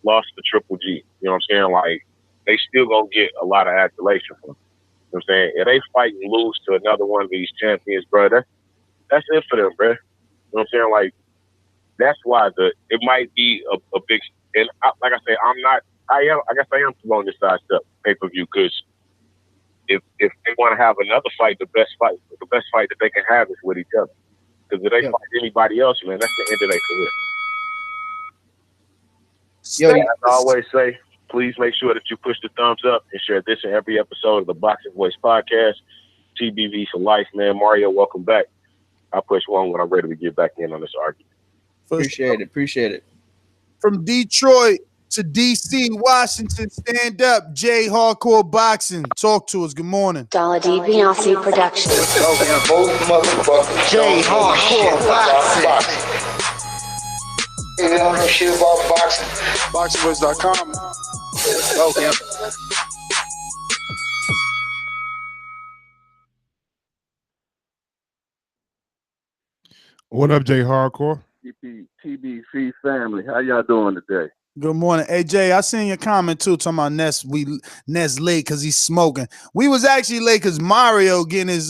Speaker 14: lost to Triple G. You know what I'm saying? Like, they still gonna get a lot of adulation from them. You know what I'm saying? If they fight and lose to another one of these champions, bro, that's it for them, bro. You know what I'm saying? Like, that's why it might be a big, and like I say, I guess I am promoting this sidestep pay-per-view, because if they want to have another fight, the best fight that they can have is with each other. Because if they fight anybody else, man, that's the end of their career. As I always say, please make sure that you push the thumbs up and share this in every episode of the Boxing Voice podcast. TBV for life, man. Mario, welcome back. I'll push one when I'm ready to get back in on this argument.
Speaker 8: Appreciate it.
Speaker 4: From Detroit to DC, Washington, stand up. Jay Hardcore Boxing. Talk to us. Good morning.
Speaker 15: Dollar D Beyonce Productions.
Speaker 16: Jay Hardcore Boxing. You don't know shit about boxing.
Speaker 3: BoxingVoice.com.
Speaker 16: Okay.
Speaker 7: What up, Jay Hardcore?
Speaker 14: TBC family, how y'all doing today?
Speaker 4: Good morning. Hey, Jay, I seen your comment too talking about Ness. Ness late because he's smoking. We was actually late because Mario getting his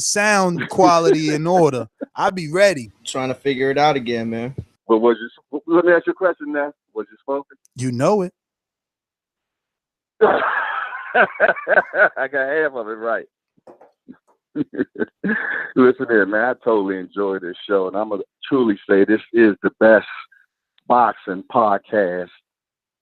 Speaker 4: sound quality in order. I'll be ready.
Speaker 8: Trying to figure it out again, man.
Speaker 14: But let me ask you a question now. Was you smoking?
Speaker 4: You know it.
Speaker 14: I got half of it right. Listen here, man. I totally enjoy this show, and I'm gonna truly say this is the best
Speaker 17: boxing podcast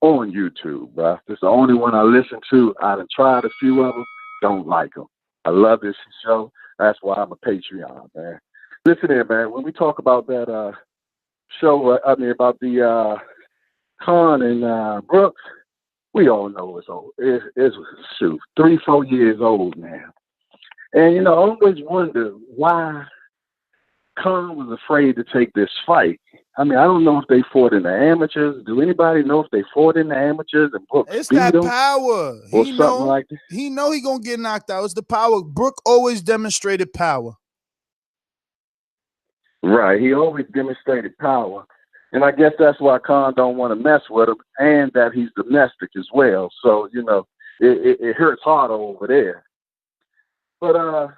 Speaker 17: on YouTube, bro. It's the only one I listen to. I done tried a few of them. Don't like them. I love this show. That's why I'm a Patreon, man. Listen here, man. When we talk about that show, about the Khan and Brooks, we all know it's old. It's 3-4 years old now. And, I always wonder why Khan was afraid to take this fight. I mean, I don't know if they fought in the amateurs. Do anybody know if they fought in the amateurs and Brooks
Speaker 4: It's
Speaker 17: beat
Speaker 4: that
Speaker 17: him
Speaker 4: power.
Speaker 17: or something like that?
Speaker 4: He know he gonna get knocked out. It's the power. Brook always demonstrated power.
Speaker 17: Right. He always demonstrated power. And I guess that's why Khan don't want to mess with him, and that he's domestic as well. So, it hurts harder over there. But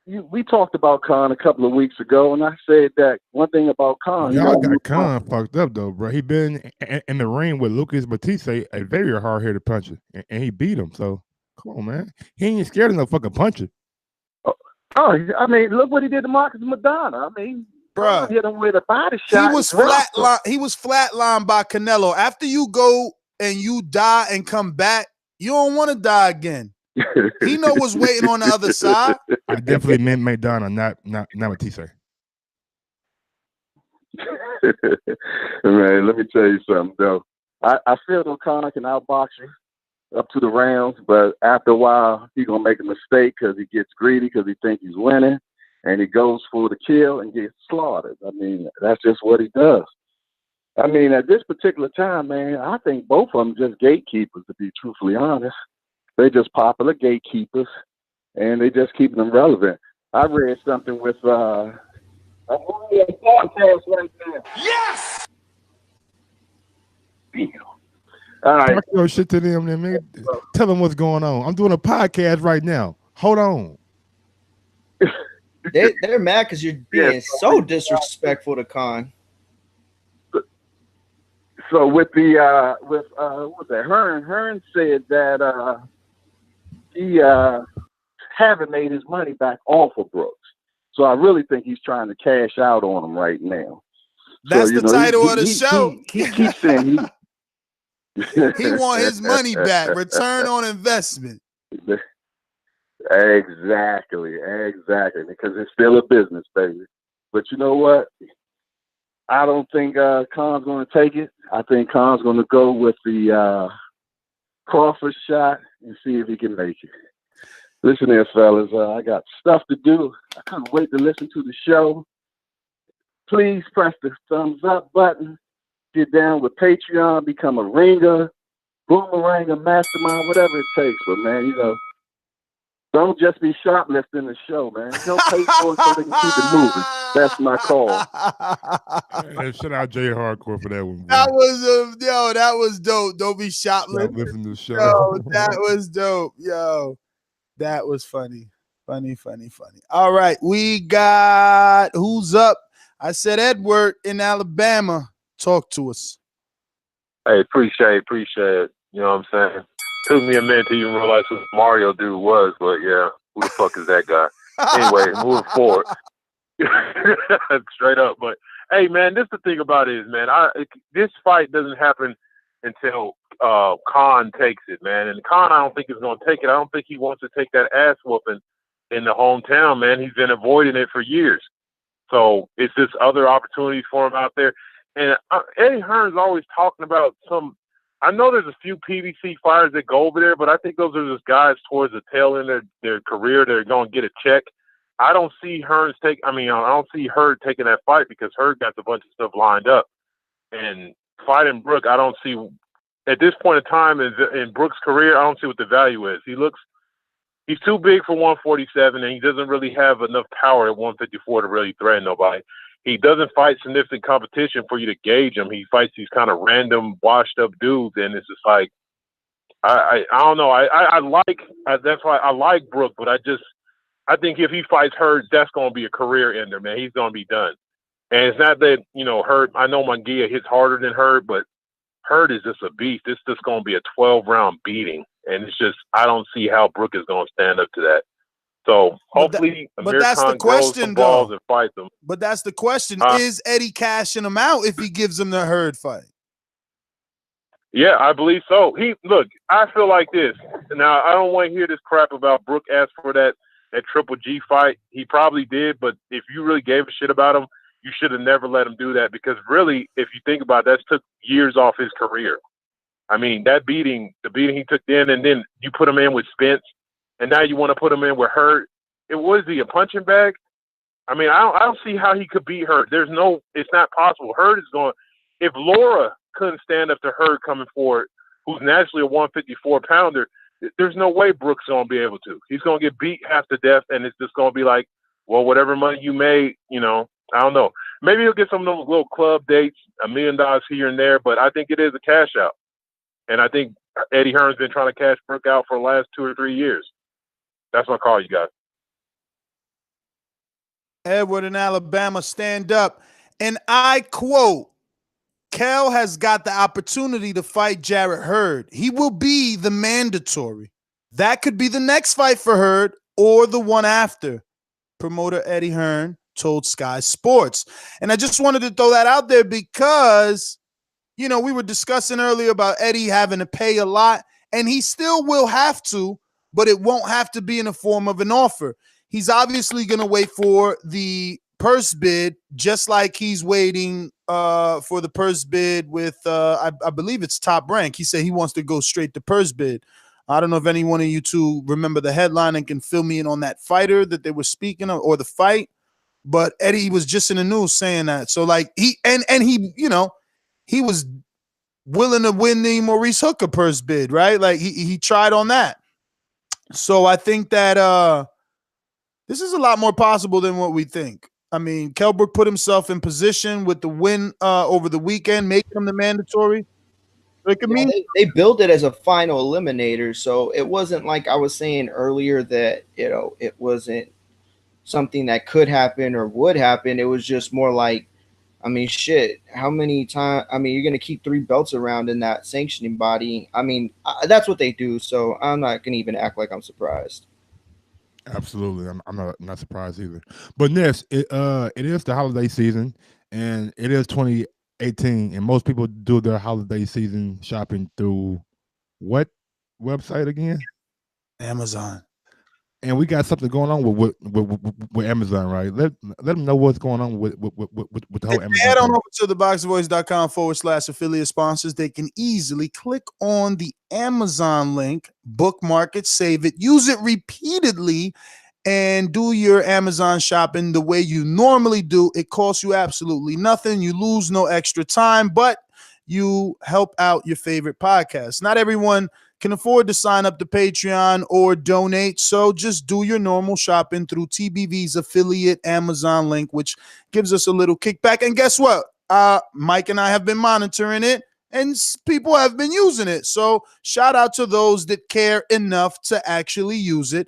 Speaker 17: we talked about Khan a couple of weeks ago, and I said that one thing about Khan.
Speaker 7: Y'all got Khan fucked up though, bro. He been in the ring with Lucas Batiste, a very hard-headed puncher, and he beat him. So come on, man. He ain't scared of no fucking puncher.
Speaker 17: Oh, I mean, look what he did to Marcus Madonna. I mean,
Speaker 4: bro,
Speaker 17: hit him with a body shot.
Speaker 4: He was flatlined by Canelo. After you go and you die and come back, you don't want to die again. He know what's waiting on the other side.
Speaker 7: I definitely meant Madonna, not Batiste.
Speaker 17: Man, let me tell you something though. I feel O'Connor can outbox you up to the rounds, but after a while he's gonna make a mistake because he gets greedy because he thinks he's winning, and he goes for the kill and gets slaughtered. I mean, that's just what he does. I mean, at this particular time, man, I think both of them just gatekeepers, to be truthfully honest. They're just popular gatekeepers, and they just keeping them relevant. I read something with I'm on a podcast right now. Yes. Damn. All right.
Speaker 7: Talk your shit to them, then, man. Tell them what's going on. I'm doing a podcast right now. Hold on.
Speaker 8: They're mad because you're being so disrespectful to Khan.
Speaker 17: So with the what was that? Hearn said that he haven't made his money back off of Brooks. So I really think he's trying to cash out on him right now.
Speaker 4: That's the title of the show.
Speaker 17: He keeps saying
Speaker 4: he want his money back, return on investment.
Speaker 17: Exactly, because it's still a business, baby. But you know what? I don't think Khan's going to take it. I think Khan's going to go with the Crawford shot and see if he can make it. Listen here, fellas. I got stuff to do. I can't wait to listen to the show. Please press the thumbs up button. Get down with Patreon. Become a ringer, boomeranger, mastermind, whatever it takes. But, man, don't just be shoplifting the show, man. Don't pay for it so they can keep it moving. That's my call.
Speaker 7: And shout out Jay Hardcore for that one. Bro.
Speaker 4: That was that was dope. Don't be shoplifting
Speaker 7: the show.
Speaker 4: Yo, that was dope. Yo, that was funny. Funny. All right, we got who's up? I said Edward in Alabama. Talk to us.
Speaker 18: Hey, appreciate it. You know what I'm saying? Took me a minute to even realize who Mario dude was, but yeah, who the fuck is that guy? Anyway, moving forward. Straight up. But hey, man, this the thing about it is, man, this fight doesn't happen until Khan takes it, man. And Khan, I don't think is going to take it. I don't think he wants to take that ass whooping in the hometown, man. He's been avoiding it for years. So it's just other opportunities for him out there. And Eddie Hearn's always talking about I know there's a few PBC fighters that go over there, but I think those are just guys towards the tail end of their career. They're going to get a check. I don't see I don't see Hurd taking that fight because Hurd got a bunch of stuff lined up. And fighting Brook, I don't see, at this point in time in Brook's career, I don't see what the value is. He's too big for 147, and he doesn't really have enough power at 154 to really threaten nobody. He doesn't fight significant competition for you to gauge him. He fights these kind of random, washed-up dudes, and it's just like, I don't know. That's why I like Brook, but I think if he fights Hurd, that's going to be a career ender, man. He's going to be done. And it's not that, Hurd, I know Munguia hits harder than Hurd, but Hurd is just a beast. It's just going to be a 12-round beating. And it's just, I don't see how Brook is going to stand up to that. So hopefully Amir
Speaker 4: that's the
Speaker 18: Khan grows
Speaker 4: question,
Speaker 18: some balls
Speaker 4: though.
Speaker 18: and fights him.
Speaker 4: But that's the question.
Speaker 18: Huh?
Speaker 4: Is Eddie cashing him out if he gives him the Hurd fight?
Speaker 18: Yeah, I believe so. Look, I feel like this. Now, I don't want to hear this crap about Brook asked for that Triple G fight. He probably did, but if you really gave a shit about him, you should have never let him do that, because really, if you think about it, that took years off his career. I mean, the beating he took then, and then you put him in with Spence, and now you want to put him in with Hurd. Was he a punching bag? I mean, I don't see how he could beat Hurd. It's not possible. Hurd is going. If Laura couldn't stand up to Hurd coming forward, who's naturally a 154-pounder, there's no way Brook's going to be able to. He's going to get beat half to death, and it's just going to be like, well, whatever money you made, I don't know. Maybe he'll get some of those little club dates, $1 million here and there, but I think it is a cash out. And I think Eddie Hearn's been trying to cash Brook out for the last 2 or 3 years. That's my call, you guys.
Speaker 4: Edward in Alabama, stand up. And I quote, Kell has got the opportunity to fight Jarrett Hurd. He will be the mandatory. That could be the next fight for Hurd or the one after. Promoter Eddie Hearn told Sky Sports. And I just wanted to throw that out there because, we were discussing earlier about Eddie having to pay a lot, and he still will have to, but it won't have to be in the form of an offer. He's obviously going to wait for the purse bid, just like he's waiting for the purse bid with, I believe it's Top Rank. He said he wants to go straight to purse bid. I don't know if any one of you two remember the headline and can fill me in on that fighter that they were speaking of, or the fight, but Eddie was just in the news saying that. So like he was willing to win the Maurice Hooker purse bid, right? Like he tried on that. So I think that this is a lot more possible than what we think. I mean, Kell Brook put himself in position with the win over the weekend, making him the mandatory.
Speaker 8: They built it as a final eliminator, so it wasn't like I was saying earlier that it wasn't something that could happen or would happen. It was just more like, I mean, shit. How many times? I mean, you're gonna keep 3 belts around in that sanctioning body. I mean, that's what they do. So I'm not gonna even act like I'm surprised.
Speaker 7: Absolutely, I'm not surprised either. But Ness, it is the holiday season, and it is 2018, and most people do their holiday season shopping through what website again?
Speaker 4: Amazon.
Speaker 7: And we got something going on with Amazon, right? Let them know what's going on with the whole Amazon.
Speaker 4: Head on over to theboxingvoice.com/affiliate sponsors. They can easily click on the Amazon link, bookmark it, save it, use it repeatedly, and do your Amazon shopping the way you normally do. It costs you absolutely nothing. You lose no extra time, but you help out your favorite podcast. Not everyone can afford to sign up to Patreon or donate, so just do your normal shopping through TBV's affiliate Amazon link, which gives us a little kickback. And guess what? Mike and I have been monitoring it, and people have been using it. So shout out to those that care enough to actually use it.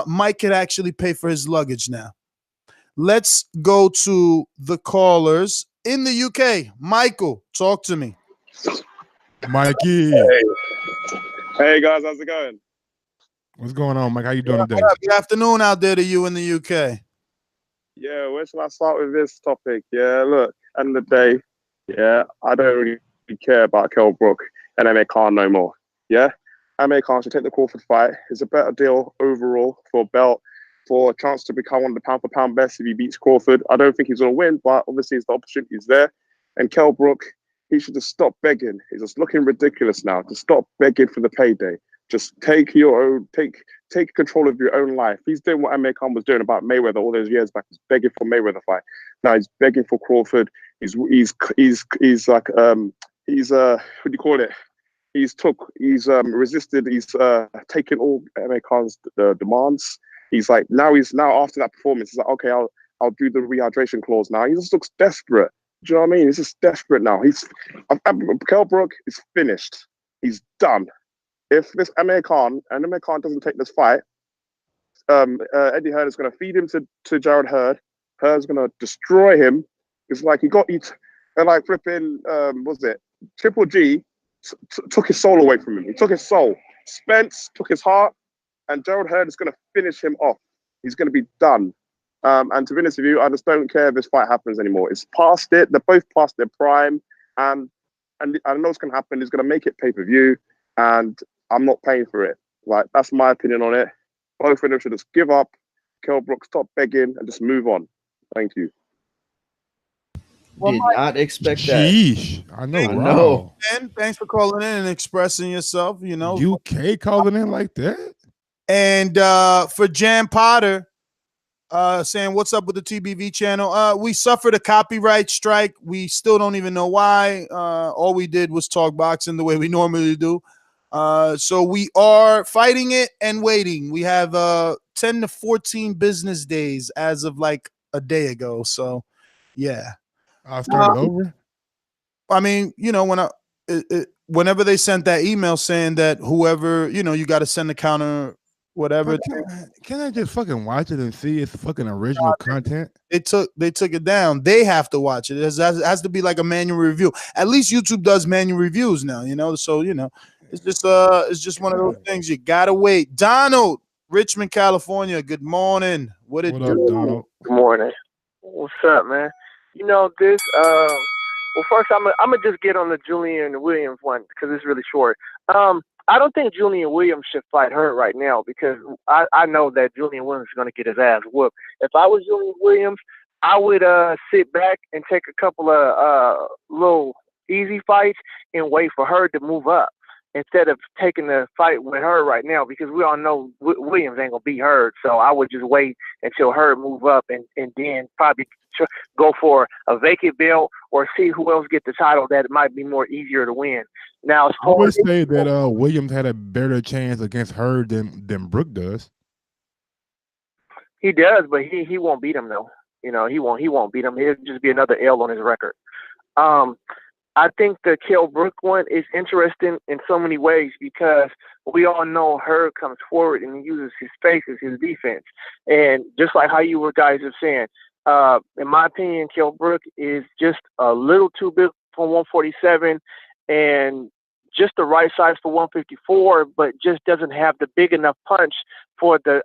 Speaker 4: Mike could actually pay for his luggage now. Let's go to the callers in the UK. Michael, talk to me.
Speaker 7: Mikey.
Speaker 19: Hey guys, how's it going?
Speaker 7: What's going on, Mike? How you doing today?
Speaker 4: Good afternoon out there to you in the UK.
Speaker 19: Yeah, where shall I start with this topic? Yeah, look, end of the day, yeah, I don't really care about Kell Brook and Amir Khan no more. Yeah, Amir Khan should take the Crawford fight. It's a better deal overall for a belt, for a chance to become one of the pound-for-pound best if he beats Crawford. I don't think he's going to win, but obviously the opportunity is there. And Kell Brook, he should just stop begging. He's just looking ridiculous now. Just stop begging for the payday. Just take control of your own life. He's doing what Amir Khan was doing about Mayweather all those years back. He's begging for Mayweather fight. Now he's begging for Crawford. He's like what do you call it? He's resisted. He's taken all Amir Khan's demands. He's like now after that performance, he's like, okay, I'll do the rehydration clause now. He just looks desperate. Do you know what I mean? He's just desperate now. Kell Brook is finished. He's done. If this Amir Khan doesn't take this fight, Eddie Hearn is going to feed him to Jarrett Hurd. Hurd's going to destroy him. It's like like flipping, was it? Triple G took his soul away from him. He took his soul. Spence took his heart, and Jarrett Hurd is going to finish him off. He's going to be done. And to be honest with you, I just don't care if this fight happens anymore. It's past it. They're both past their prime. And I know what's going to happen. He's going to make it pay-per-view. And I'm not paying for it. Like, that's my opinion on it. Both of them should just give up. Kell Brook, stop begging and just move on. Thank you.
Speaker 8: Did not expect that.
Speaker 7: Sheesh. I know.
Speaker 8: I
Speaker 7: Wow.
Speaker 8: know.
Speaker 4: And thanks for calling in and expressing yourself. You know,
Speaker 7: UK calling in like that.
Speaker 4: And for Jan Potter, saying what's up with the TBV channel? We suffered a copyright strike. We still don't even know why. All we did was talk boxing the way we normally do. So we are fighting it and waiting. We have 10 to 14 business days as of like a day ago. So yeah.
Speaker 7: I'll start it over.
Speaker 4: I mean, you know, whenever they sent that email saying that whoever, you know, you got to send the counter, whatever.
Speaker 7: Can I just fucking watch it and see it's fucking original content?
Speaker 4: They took it down. They have to watch it. It has to be like a manual review. At least YouTube does manual reviews now, you know. So, you know, it's just one of those things. You gotta wait. Donald, Richmond, California. Good morning. What up,
Speaker 7: Donald?
Speaker 20: Good morning. What's up, man? You know, this, well, first, I'm gonna just get on the Julian Williams one because it's really short. I don't think Julian Williams should fight Hurd right now because I know that Julian Williams is going to get his ass whooped. If I was Julian Williams, I would sit back and take a couple of little easy fights and wait for Hurd to move up instead of taking the fight with Hurd right now because we all know Williams ain't going to beat Hurd. So I would just wait until Hurd move up and then probably go for a vacant belt or see who else get the title that it might be more easier to win. Now,
Speaker 7: I would say that Williams had a better chance against Hurd than Brook does.
Speaker 20: He does, but he won't beat him though. You know, he won't beat him. It'll just be another L on his record. I think the Kell Brook one is interesting in so many ways because we all know Hurd comes forward and he uses his face as his defense. And just like how you guys are saying, in my opinion, Kell Brook is just a little too big for 147 and just the right size for 154, but just doesn't have the big enough punch for the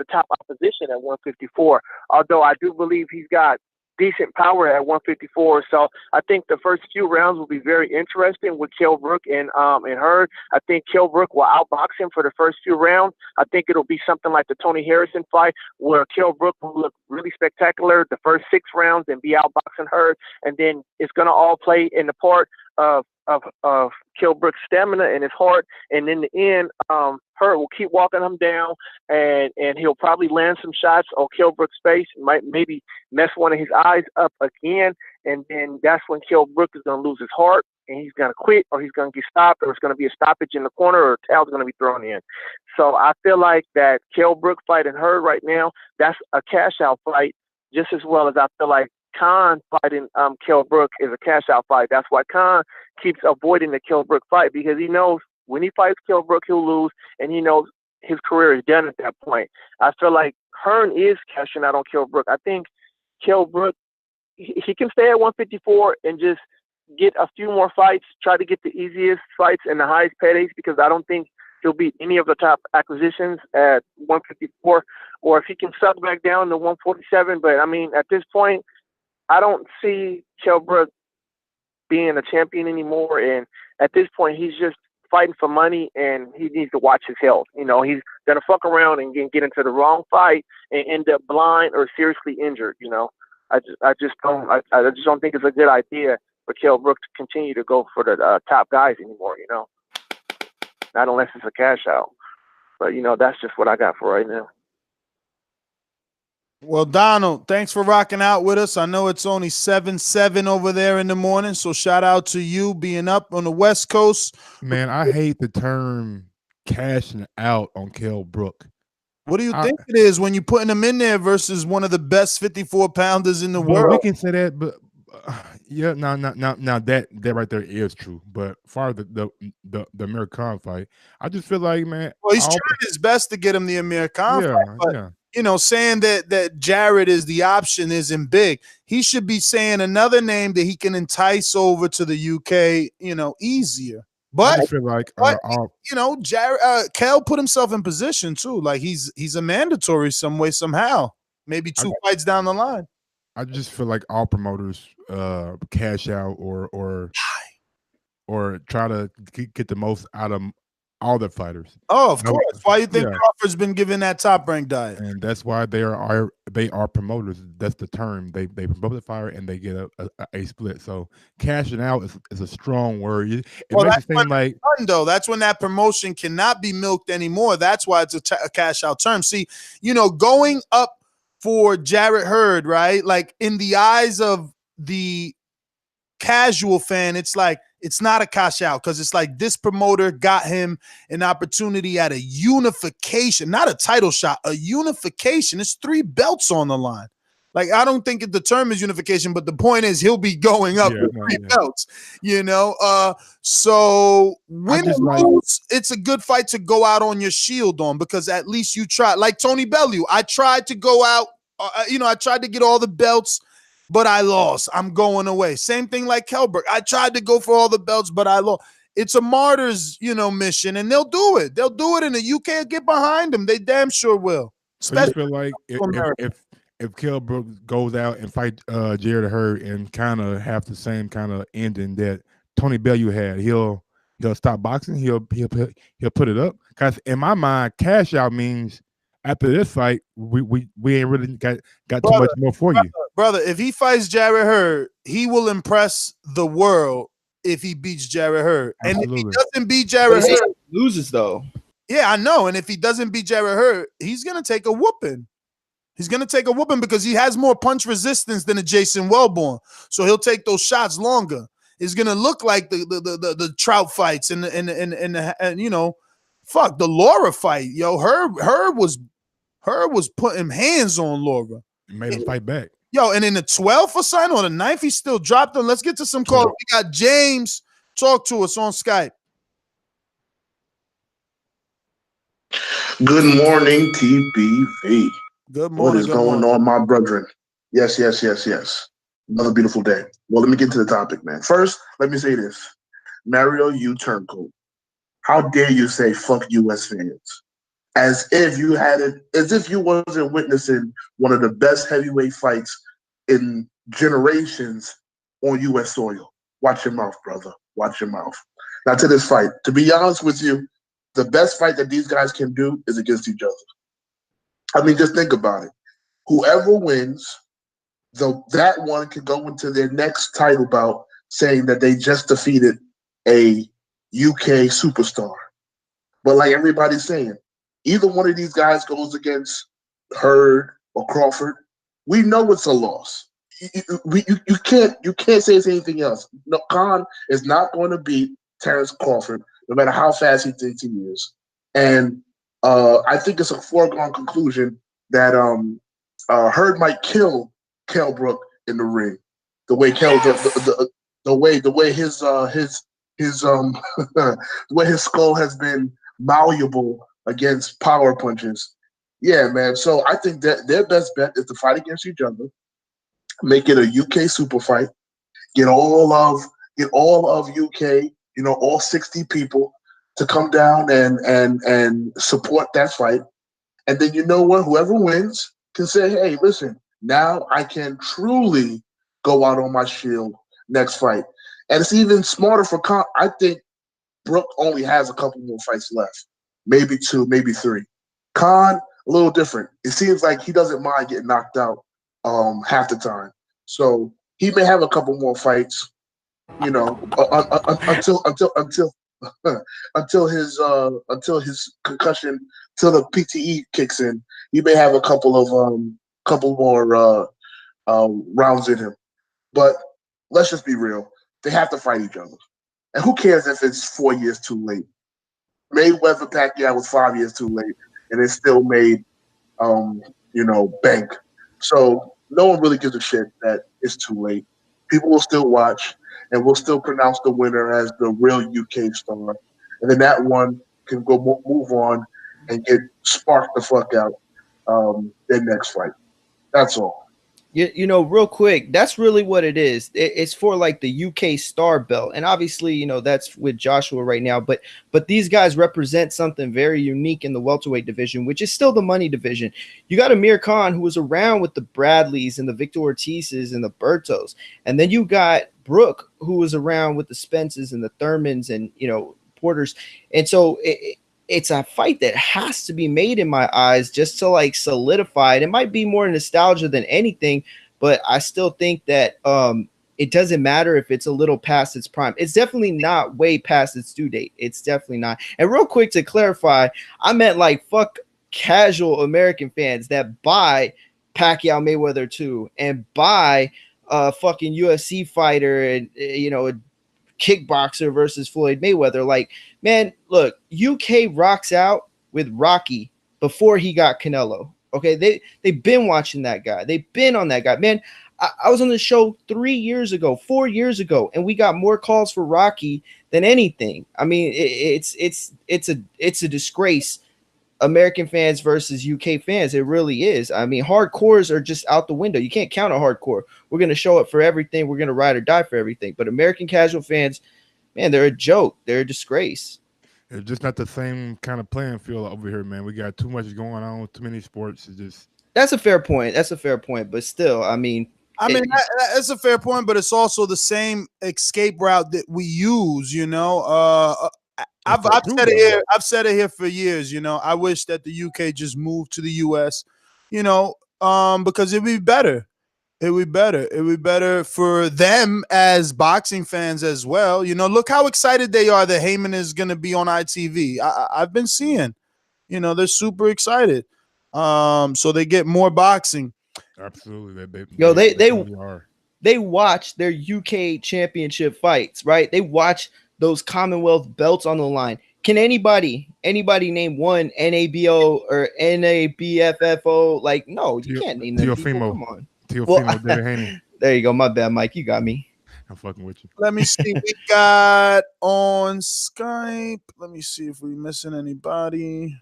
Speaker 20: top opposition at 154. Although I do believe he's got decent power at 154. So I think the first few rounds will be very interesting with Kell Brook and Hurd. I think Kell Brook will outbox him for the first few rounds. I think it'll be something like the Tony Harrison fight where Kell Brook will look really spectacular the first 6 rounds and be outboxing Hurd. And then it's going to all play in the part of Kell Brook's stamina and his heart. And in the end, Hurd will keep walking him down and he'll probably land some shots on Kell Brook's face, might maybe mess one of his eyes up again. And then that's when Kell Brook is going to lose his heart and he's going to quit or he's going to get stopped or it's going to be a stoppage in the corner or a towel's going to be thrown in. So I feel like that Kell Brook fighting Hurd right now, that's a cash out fight just as well as I feel like Khan fighting Kell Brook is a cash out fight. That's why Khan keeps avoiding the Kell Brook fight because he knows when he fights Kell Brook, he'll lose, and he knows his career is done at that point. I feel like Hearn is cashing out on Kell Brook. I think Kell Brook, he can stay at 154 and just get a few more fights, try to get the easiest fights and the highest paydays because I don't think he'll beat any of the top acquisitions at 154 or if he can suck back down to 147. But, I mean, at this point, I don't see Kell Brook being a champion anymore. And at this point, he's just fighting for money and he needs to watch his health. You know, he's going to fuck around and get into the wrong fight and end up blind or seriously injured. You know, I just don't think it's a good idea for Kell Brook to continue to go for the top guys anymore, you know, not unless it's a cash out. But, you know, that's just what I got for right now.
Speaker 4: Well, Donald, thanks for rocking out with us. I know it's only 7:07 over there in the morning, so shout out to you being up on the West Coast.
Speaker 7: Man, I hate the term cashing out on Kell Brook.
Speaker 4: What do you think it is when you're putting him in there versus one of the best 54-pounders in the world?
Speaker 7: We can say that, but yeah, now that right there is true. But far the Amir Khan fight, I just feel like, man,
Speaker 4: well, he's trying his best to get him the Amir Khan fight, but you know, saying that Jarrett is the option isn't big. He should be saying another name that he can entice over to the UK, you know, easier. But,
Speaker 7: I feel like
Speaker 4: you know, Kell put himself in position too. Like he's a mandatory some way, somehow. Maybe 2 fights down the line.
Speaker 7: I just feel like all promoters cash out or try to get the most out of all their fighters.
Speaker 4: Oh, of course. Why you think Crawford's been given that top rank diet?
Speaker 7: And that's why they are promoters. That's the term. They promote the fighter and they get a split. So cashing out is a strong word. It makes it seem like
Speaker 4: though. That's when that promotion cannot be milked anymore. That's why it's a cash out term. See, you know, going up for Jarrett Hurd, right? Like in the eyes of the casual fan, it's like it's not a cash out because it's like this promoter got him an opportunity at a unification, not a title shot, a unification. It's 3 belts on the line. Like, I don't think the term is unification, but the point is he'll be going up with 3 belts, you know? So win or lose, it's a good fight to go out on your shield on because at least you try. Like Tony Bellew, I tried to go out, I tried to get all the belts, but I lost. I'm going away. Same thing like Kell Brook. I tried to go for all the belts, but I lost. It's a martyr's, mission, and they'll do it. They'll do it, and the UK will get behind them. They damn sure will.
Speaker 7: So you feel like if Kell Brook goes out and fight Jarrett Hurd and kind of have the same kind of ending that Tony Bellew had, he'll stop boxing. He'll put it up. Because in my mind, cash out means after this fight, we ain't really got too much more for you.
Speaker 4: Brother, if he fights Jarrett Hurd, he will impress the world if he beats Jarrett Hurd.
Speaker 7: Absolutely.
Speaker 4: And if he doesn't beat Jarrett Hurd,
Speaker 8: loses though.
Speaker 4: Yeah, I know. And if he doesn't beat Jarrett Hurd, he's gonna take a whooping. He's gonna take a whooping because he has more punch resistance than a Jason Wellborn. So he'll take those shots longer. It's gonna look like the Trout fights and the Laura fight. Yo, Herb was putting hands on Laura.
Speaker 7: Made him fight back.
Speaker 4: Yo, and in the 12th or something, or the 9th, he still dropped him. Let's get to some calls. We got James. Talk to us on Skype.
Speaker 21: Good morning, TBV.
Speaker 4: Good morning.
Speaker 21: What is going on, my brethren? Yes. Another beautiful day. Well, let me get to the topic, man. First, let me say this. Mario, you turncoat. How dare you say fuck US fans? As if you wasn't witnessing one of the best heavyweight fights in generations on US soil. Watch your mouth, brother. Watch your mouth. Now to this fight. To be honest with you, the best fight that these guys can do is against each other. I mean, just think about it. Whoever wins, that one can go into their next title bout saying that they just defeated a UK superstar. But like everybody's saying, either one of these guys goes against Hurd or Crawford, we know it's a loss. You can't say it's anything else. No, Khan is not going to beat Terrence Crawford, no matter how fast he thinks he is. And I think it's a foregone conclusion that Hurd might kill Kell Brook in the ring. The way the way his the way his skull has been malleable against power punches. Yeah, man. So I think that their best bet is to fight against each other, make it a UK super fight, get all of UK, all 60 people to come down and support that fight. And then you know what? Whoever wins can say, hey, listen, now I can truly go out on my shield next fight. And it's even smarter for Khan. I think Brook only has a couple more fights left. Maybe 2, maybe 3. Khan, a little different. It seems like he doesn't mind getting knocked out half the time. So he may have a couple more fights, until his concussion, till the PTE kicks in. He may have a couple more rounds in him. But let's just be real. They have to fight each other. And who cares if it's 4 years too late? Mayweather Pacquiao was 5 years too late, and it still made, bank. So no one really gives a shit that it's too late. People will still watch, and we'll still pronounce the winner as the real UK star. And then that one can go move on and get sparked the fuck out their next fight. That's all.
Speaker 8: You know, real quick, that's really what it is. It's for like the UK star belt, and obviously, you know, that's with Joshua right now. But these guys represent something very unique in the welterweight division, which is still the money division. You got Amir Khan, who was around with the Bradleys and the Victor Ortizes and the Bertos, and then you got Brook, who was around with the Spences and the Thurmans and, you know, Porters, and so it's a fight that has to be made in my eyes just to like solidify it. It might be more nostalgia than anything, but I still think that it doesn't matter if it's a little past its prime. It's definitely not way past its due date. It's definitely not. And real quick to clarify, I meant like fuck casual American fans that buy Pacquiao Mayweather 2 and buy a fucking UFC fighter and, you know, a kickboxer versus Floyd Mayweather. Like, man, look, UK rocks out with Rocky before he got Canelo. Okay, they've been watching that guy. They've been on that guy. Man, I was on the show 4 years ago, and we got more calls for Rocky than anything. I mean, it's a disgrace. American fans versus UK fans. It really is. I mean, hardcores are just out the window. You can't count a hardcore. We're going to show up for everything. We're going to ride or die for everything. But American casual fans, man, they're a joke. They're a disgrace.
Speaker 7: It's just not the same kind of playing field over here, man. We got too much going on, too many sports. It's just
Speaker 8: That's a fair point. But still, I mean,
Speaker 4: that's a fair point, but it's also the same escape route that we use, you know. I've said it here for years, you know. I wish that the UK just moved to the US, you know, because it'd be better. It would be better for them as boxing fans as well. You know, look how excited they are that Heyman is going to be on ITV. I've been seeing, you know, they're super excited. So they get more boxing.
Speaker 7: Absolutely.
Speaker 8: They watch their UK championship fights, right? They watch those Commonwealth belts on the line. Can anybody name one NABO or NABFFO? Like, no, you can't name them people. Come on.
Speaker 7: Teofimo,
Speaker 8: there you go. My bad, Mike. You got me.
Speaker 7: I'm fucking with you.
Speaker 4: Let me see. We got on Skype. Let me see if we're missing anybody.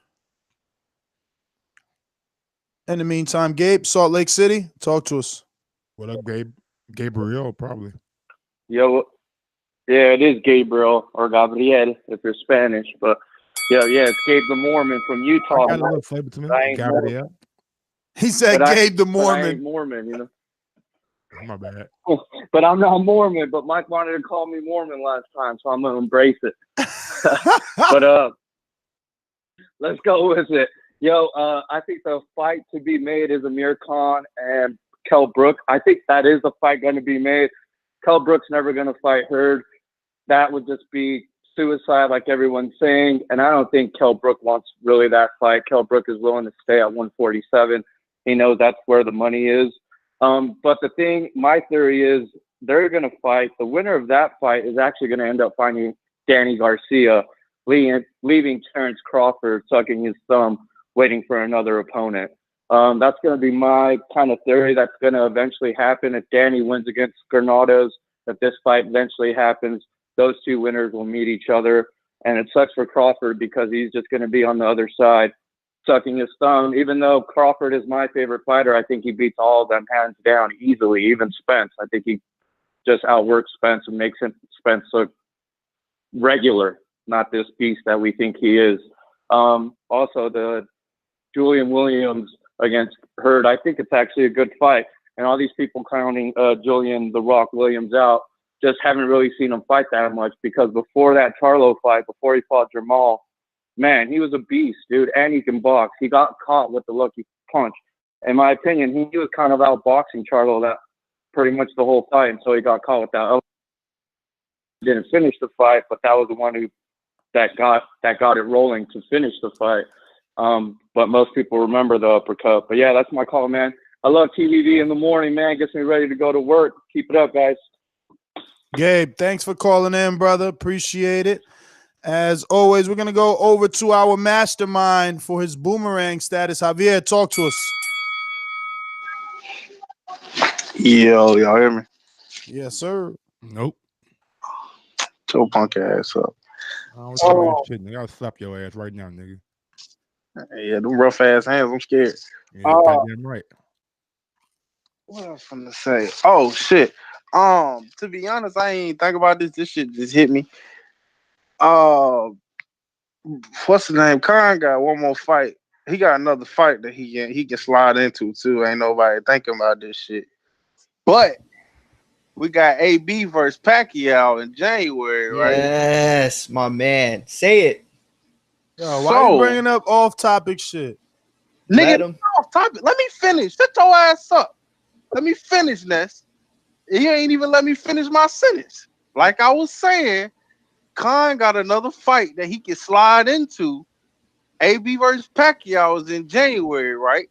Speaker 4: In the meantime, Gabe, Salt Lake City, talk to us.
Speaker 7: What up, Gabe? Gabriel, probably.
Speaker 1: Yo, yeah, it is Gabriel or Gabriel if you're Spanish, but yeah, it's Gabe the Mormon from Utah.
Speaker 7: I got a little flavor to me. Gabriel.
Speaker 4: He said Gabe the Mormon.
Speaker 1: I ain't Mormon, you know.
Speaker 7: My bad.
Speaker 1: But I'm not Mormon, but Mike wanted to call me Mormon last time, so I'm gonna embrace it. But let's go with it. Yo, I think the fight to be made is Amir Khan and Kell Brook. I think that is the fight going to be made. Kell Brook's never going to fight Hurd. That would just be suicide, like everyone's saying. And I don't think Kell Brook wants really that fight. Kell Brook is willing to stay at 147. He knows that's where the money is. But my theory is they're going to fight. The winner of that fight is actually going to end up finding Danny Garcia, leaving Terrence Crawford sucking his thumb, waiting for another opponent. That's going to be my kind of theory. That's going to eventually happen if Danny wins against Granados. If this fight eventually happens, those two winners will meet each other. And it sucks for Crawford because he's just going to be on the other side, sucking his thumb. Even though Crawford is my favorite fighter, I think he beats all of them hands down easily, even Spence. I think he just outworks Spence and makes Spence look regular, not this beast that we think he is. Also, the Julian Williams against Hurd, I think it's actually a good fight. And all these people counting Julian the Rock Williams out just haven't really seen him fight that much, because before that Charlo fight, before he fought Jamal, man, he was a beast, dude, and he can box. He got caught with the lucky punch. In my opinion, he was kind of outboxing Charlo that pretty much the whole fight until he got caught with that. Didn't finish the fight, but that was the one that got it rolling to finish the fight. But most people remember the uppercut. But yeah, that's my call, man. I love TVV in the morning, man. Gets me ready to go to work. Keep it up, guys.
Speaker 4: Gabe, thanks for calling in, brother. Appreciate it. As always, we're going to go over to our mastermind for his boomerang status. Javier, talk to us.
Speaker 12: Yo, y'all hear me?
Speaker 4: Yes, sir.
Speaker 7: Nope.
Speaker 12: Toe punk ass up.
Speaker 7: Shit, nigga. I'll slap your ass right now, nigga.
Speaker 12: Yeah, them rough ass hands. I'm scared.
Speaker 7: Yeah, goddamn right.
Speaker 12: What I was gonna say? Oh shit. To be honest, I ain't think about this. This shit just hit me. Uh, what's the name? Khan got one more fight. He got another fight that he can slide into too. Ain't nobody thinking about this shit. But we got AB versus Pacquiao in January, right?
Speaker 8: Yes, my man. Say it.
Speaker 4: Yo, why you bringing up off-topic shit?
Speaker 12: Nigga, off topic. Let me finish. Shut your ass up. Let me finish, Ness. You ain't even let me finish my sentence. Like I was saying, Khan got another fight that he can slide into. AB versus Pacquiao is in January, right?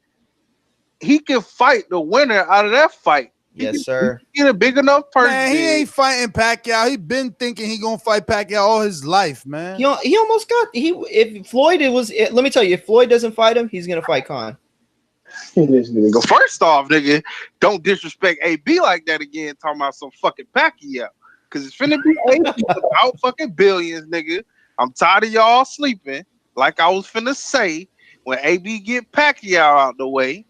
Speaker 12: He can fight the winner out of that fight.
Speaker 8: Yes, sir.
Speaker 12: He get a big enough person.
Speaker 4: Man, he ain't fighting Pacquiao. He been thinking he gonna fight Pacquiao all his life, man.
Speaker 8: He almost got if Floyd let me tell you, if Floyd doesn't fight him, he's gonna fight Khan.
Speaker 12: First off, nigga, don't disrespect AB like that again. Talking about some fucking Pacquiao, because it's finna be AB without fucking billions, nigga. I'm tired of y'all sleeping. Like I was finna say, when AB get Pacquiao out the way,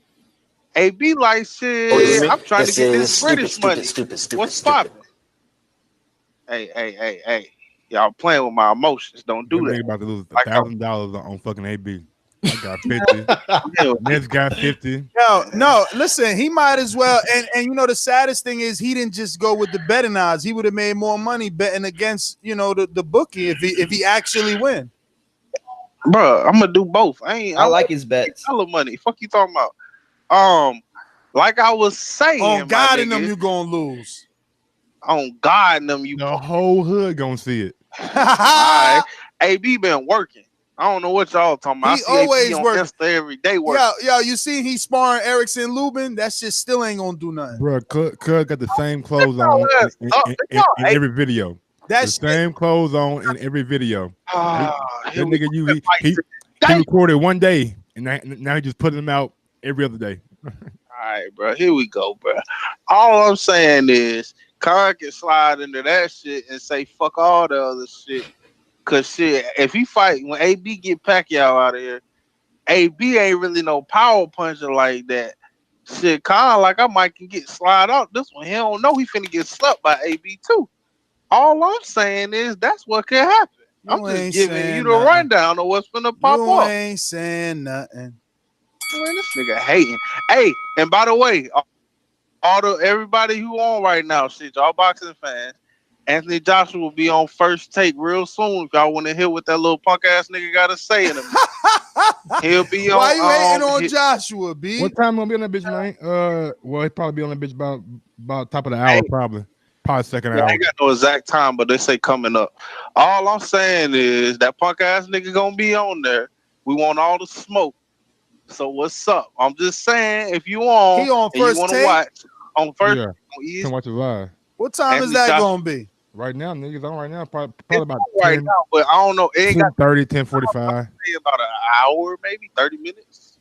Speaker 12: AB like shit. I'm trying to get this British money. What's poppin'? Hey. Y'all playing with my emotions. Don't do that.
Speaker 7: Nigga about to lose $1,000 on fucking AB. I got 50. Ned's got 50.
Speaker 4: No, listen, he might as well. And you know, the saddest thing is he didn't just go with the betting odds. He would have made more money betting against, you know, the bookie if he actually win.
Speaker 12: Bro, I'm gonna do both. I
Speaker 8: like his bets.
Speaker 12: Hella money. Fuck you talking about? Like I was saying,
Speaker 4: on God in them you gonna lose.
Speaker 12: On God in them you.
Speaker 7: The whole hood gonna see it.
Speaker 12: All right. AB been working. I don't know what y'all talking about.
Speaker 4: He always works
Speaker 12: every day. Working.
Speaker 4: Yo, you see he sparring Erickson Lubin? That shit still ain't gonna do nothing.
Speaker 7: Bro, Cud got the same clothes on in every video. The same clothes on in every video. That nigga, he recorded one day, and now he just putting them out every other day.
Speaker 12: All right, bro. Here we go, bro. All I'm saying is, Khan can slide into that shit and say fuck all the other shit. Cause shit, if he fight when AB get Pacquiao out of here, AB ain't really no power puncher like that. Shit, Khan like I might can get slide out this one. He don't know he finna get slapped by AB too. All I'm saying is that's what could happen. I'm just giving you the rundown of what's finna pop up.
Speaker 4: You ain't saying nothing.
Speaker 12: Man, this nigga hating. Hey, and by the way, everybody who on right now, shit, y'all boxing fans, Anthony Joshua will be on First Take real soon. If y'all want to hear what that little punk ass nigga got to say in a minute. He'll be on.
Speaker 4: Why you hating on Joshua, B?
Speaker 7: What time gonna be on that bitch, man? Well, he'll probably be on that bitch about top of the hour, probably second hour.
Speaker 12: I ain't got no exact time, but they say coming up. All I'm saying is that punk ass nigga gonna be on there. We want all the smoke. So what's up? I'm just saying, if you on,
Speaker 4: he on
Speaker 12: and
Speaker 4: First
Speaker 12: you want to
Speaker 4: Take?
Speaker 12: watch on First,
Speaker 7: you can watch it live.
Speaker 4: What time is that gonna be?
Speaker 7: Right now, niggas on right now, probably about
Speaker 12: right
Speaker 7: 10,
Speaker 12: now, but I don't know. It ain't got
Speaker 7: 10:30, 10:45.
Speaker 12: about an hour, maybe 30 minutes.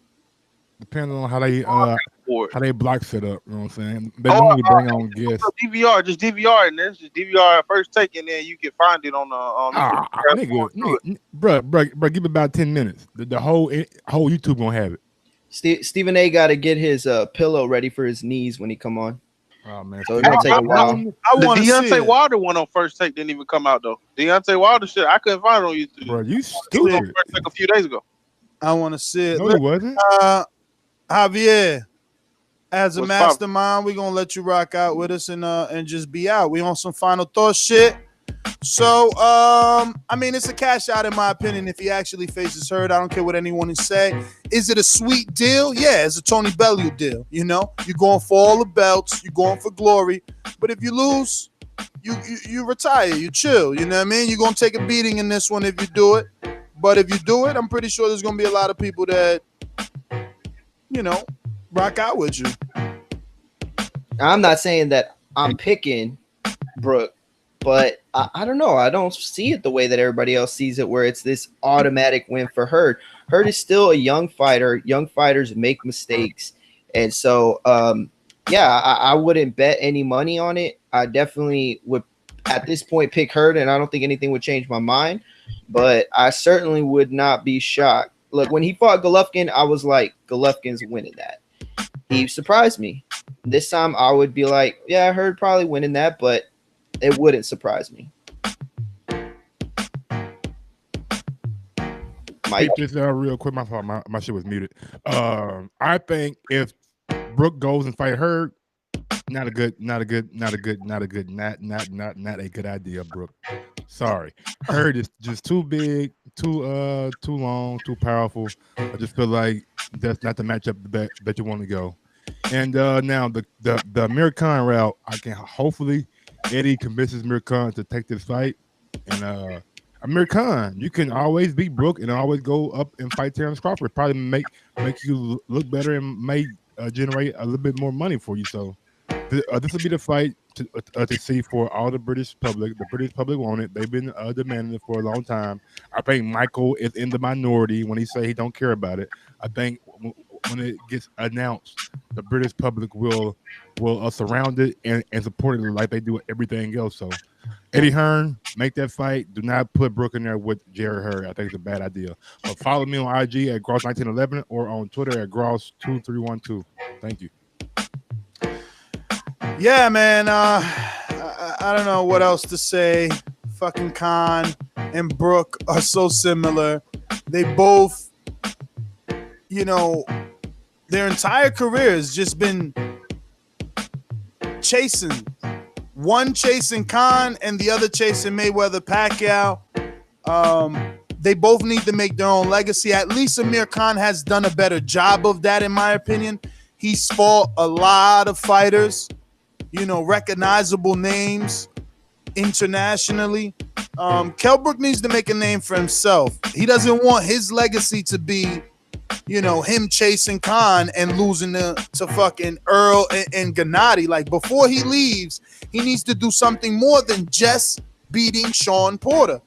Speaker 7: Depending on how they block set up. You know what I'm saying? They normally bring on guests.
Speaker 12: Just DVR, and this just DVR at First Take, and then you can find it on the.
Speaker 7: Nigga, bro, give it about 10 minutes. The whole YouTube gonna have it.
Speaker 8: Stephen A. got to get his pillow ready for his knees when he come on.
Speaker 7: Oh man,
Speaker 8: so it's gonna take a while.
Speaker 12: The Deontay Wilder one on First Take didn't even come out though. Deontay Wilder shit, I couldn't find it on YouTube.
Speaker 7: Bro, you
Speaker 12: It was
Speaker 7: stupid.
Speaker 12: on First Take a few days ago.
Speaker 4: I want to see it.
Speaker 7: No, it wasn't.
Speaker 4: Javier, as a
Speaker 12: What's
Speaker 4: mastermind, we're gonna let you rock out with us and just be out. We on some final thought shit. So, I mean, it's a cash out in my opinion if he actually faces Hurd. I don't care what anyone is saying. Is it a sweet deal? Yeah, it's a Tony Bellew deal. You know, you're going for all the belts, you're going for glory. But if you lose, you retire, you chill. You know what I mean? You're gonna take a beating in this one if you do it. But if you do it, I'm pretty sure there's gonna be a lot of people that, you know, rock out with you.
Speaker 8: I'm not saying that I'm picking Brook, but I don't know. I don't see it the way that everybody else sees it, where it's this automatic win for Hurd. Hurd is still a young fighter. Young fighters make mistakes. And so, I wouldn't bet any money on it. I definitely would, at this point, pick Hurd, and I don't think anything would change my mind. But I certainly would not be shocked. Look, when he fought Golovkin, I was like, Golovkin's winning that. He surprised me. This time I would be like, yeah, I heard probably winning that, but it wouldn't surprise me.
Speaker 7: Mike, this real quick. My fault. My shit was muted. I think if Brook goes and fight Hurd, not a good idea, Brook. Sorry. Hurd is just too big, too long, too powerful. I just feel like that's not the matchup that you want to go. And now the Amir Khan route, I can hopefully Eddie convinces Amir Khan to take this fight. And Amir Khan, you can always beat Brook and always go up and fight Terrence Crawford. Probably make you look better and may generate a little bit more money for you. So this will be the fight to see for all the British public. The British public want it. They've been demanding it for a long time. I think Michael is in the minority when he say he don't care about it. I think when it gets announced, the British public will surround it and support it like they do everything else. So Eddie Hearn, make that fight. Do not put Brook in there with Jarrett Hurd. I think it's a bad idea. But follow me on IG at Gross1911 or on Twitter at Gross2312. Thank you.
Speaker 4: Yeah, man. I don't know what else to say. Fucking Khan and Brook are so similar. They both, their entire career has just been chasing. One chasing Khan and the other chasing Mayweather Pacquiao. They both need to make their own legacy. At least Amir Khan has done a better job of that, in my opinion. He's fought a lot of fighters, recognizable names internationally. Kell Brook needs to make a name for himself. He doesn't want his legacy to be, him chasing Khan and losing to fucking Earl and Gennady. Like, before he leaves, he needs to do something more than just beating Sean Porter.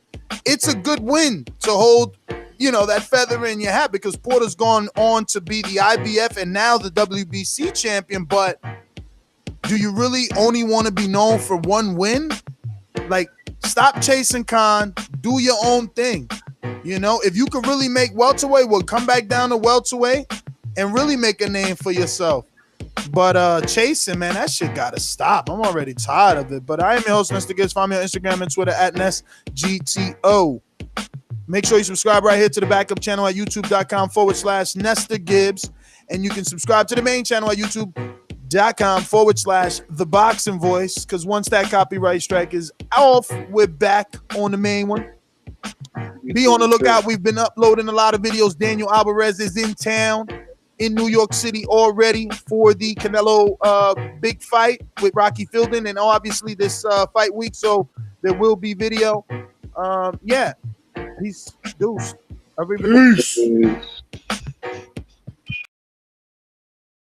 Speaker 4: It's a good win to hold, that feather in your hat, because Porter's gone on to be the IBF and now the WBC champion. But do you really only want to be known for one win? Like, stop chasing Khan. Do your own thing. If you could really make welterweight, come back down to welterweight and really make a name for yourself. But chasing, man, that shit gotta stop. I'm already tired of it. But I am your host, Nesta Gibbs. Find me on Instagram and Twitter at NestGTO. Make sure you subscribe right here to the backup channel at youtube.com/Nesta Gibbs. And you can subscribe to the main channel at youtube.com/The Boxing Voice. Because once that copyright strike is off, we're back on the main one. Be on the lookout. We've been uploading a lot of videos. Daniel Alvarez is in town in New York City already for the Canelo big fight with Rocky Fielding, and obviously this fight week, so there will be video. Yeah, peace. Deuce. Everybody.
Speaker 21: Peace.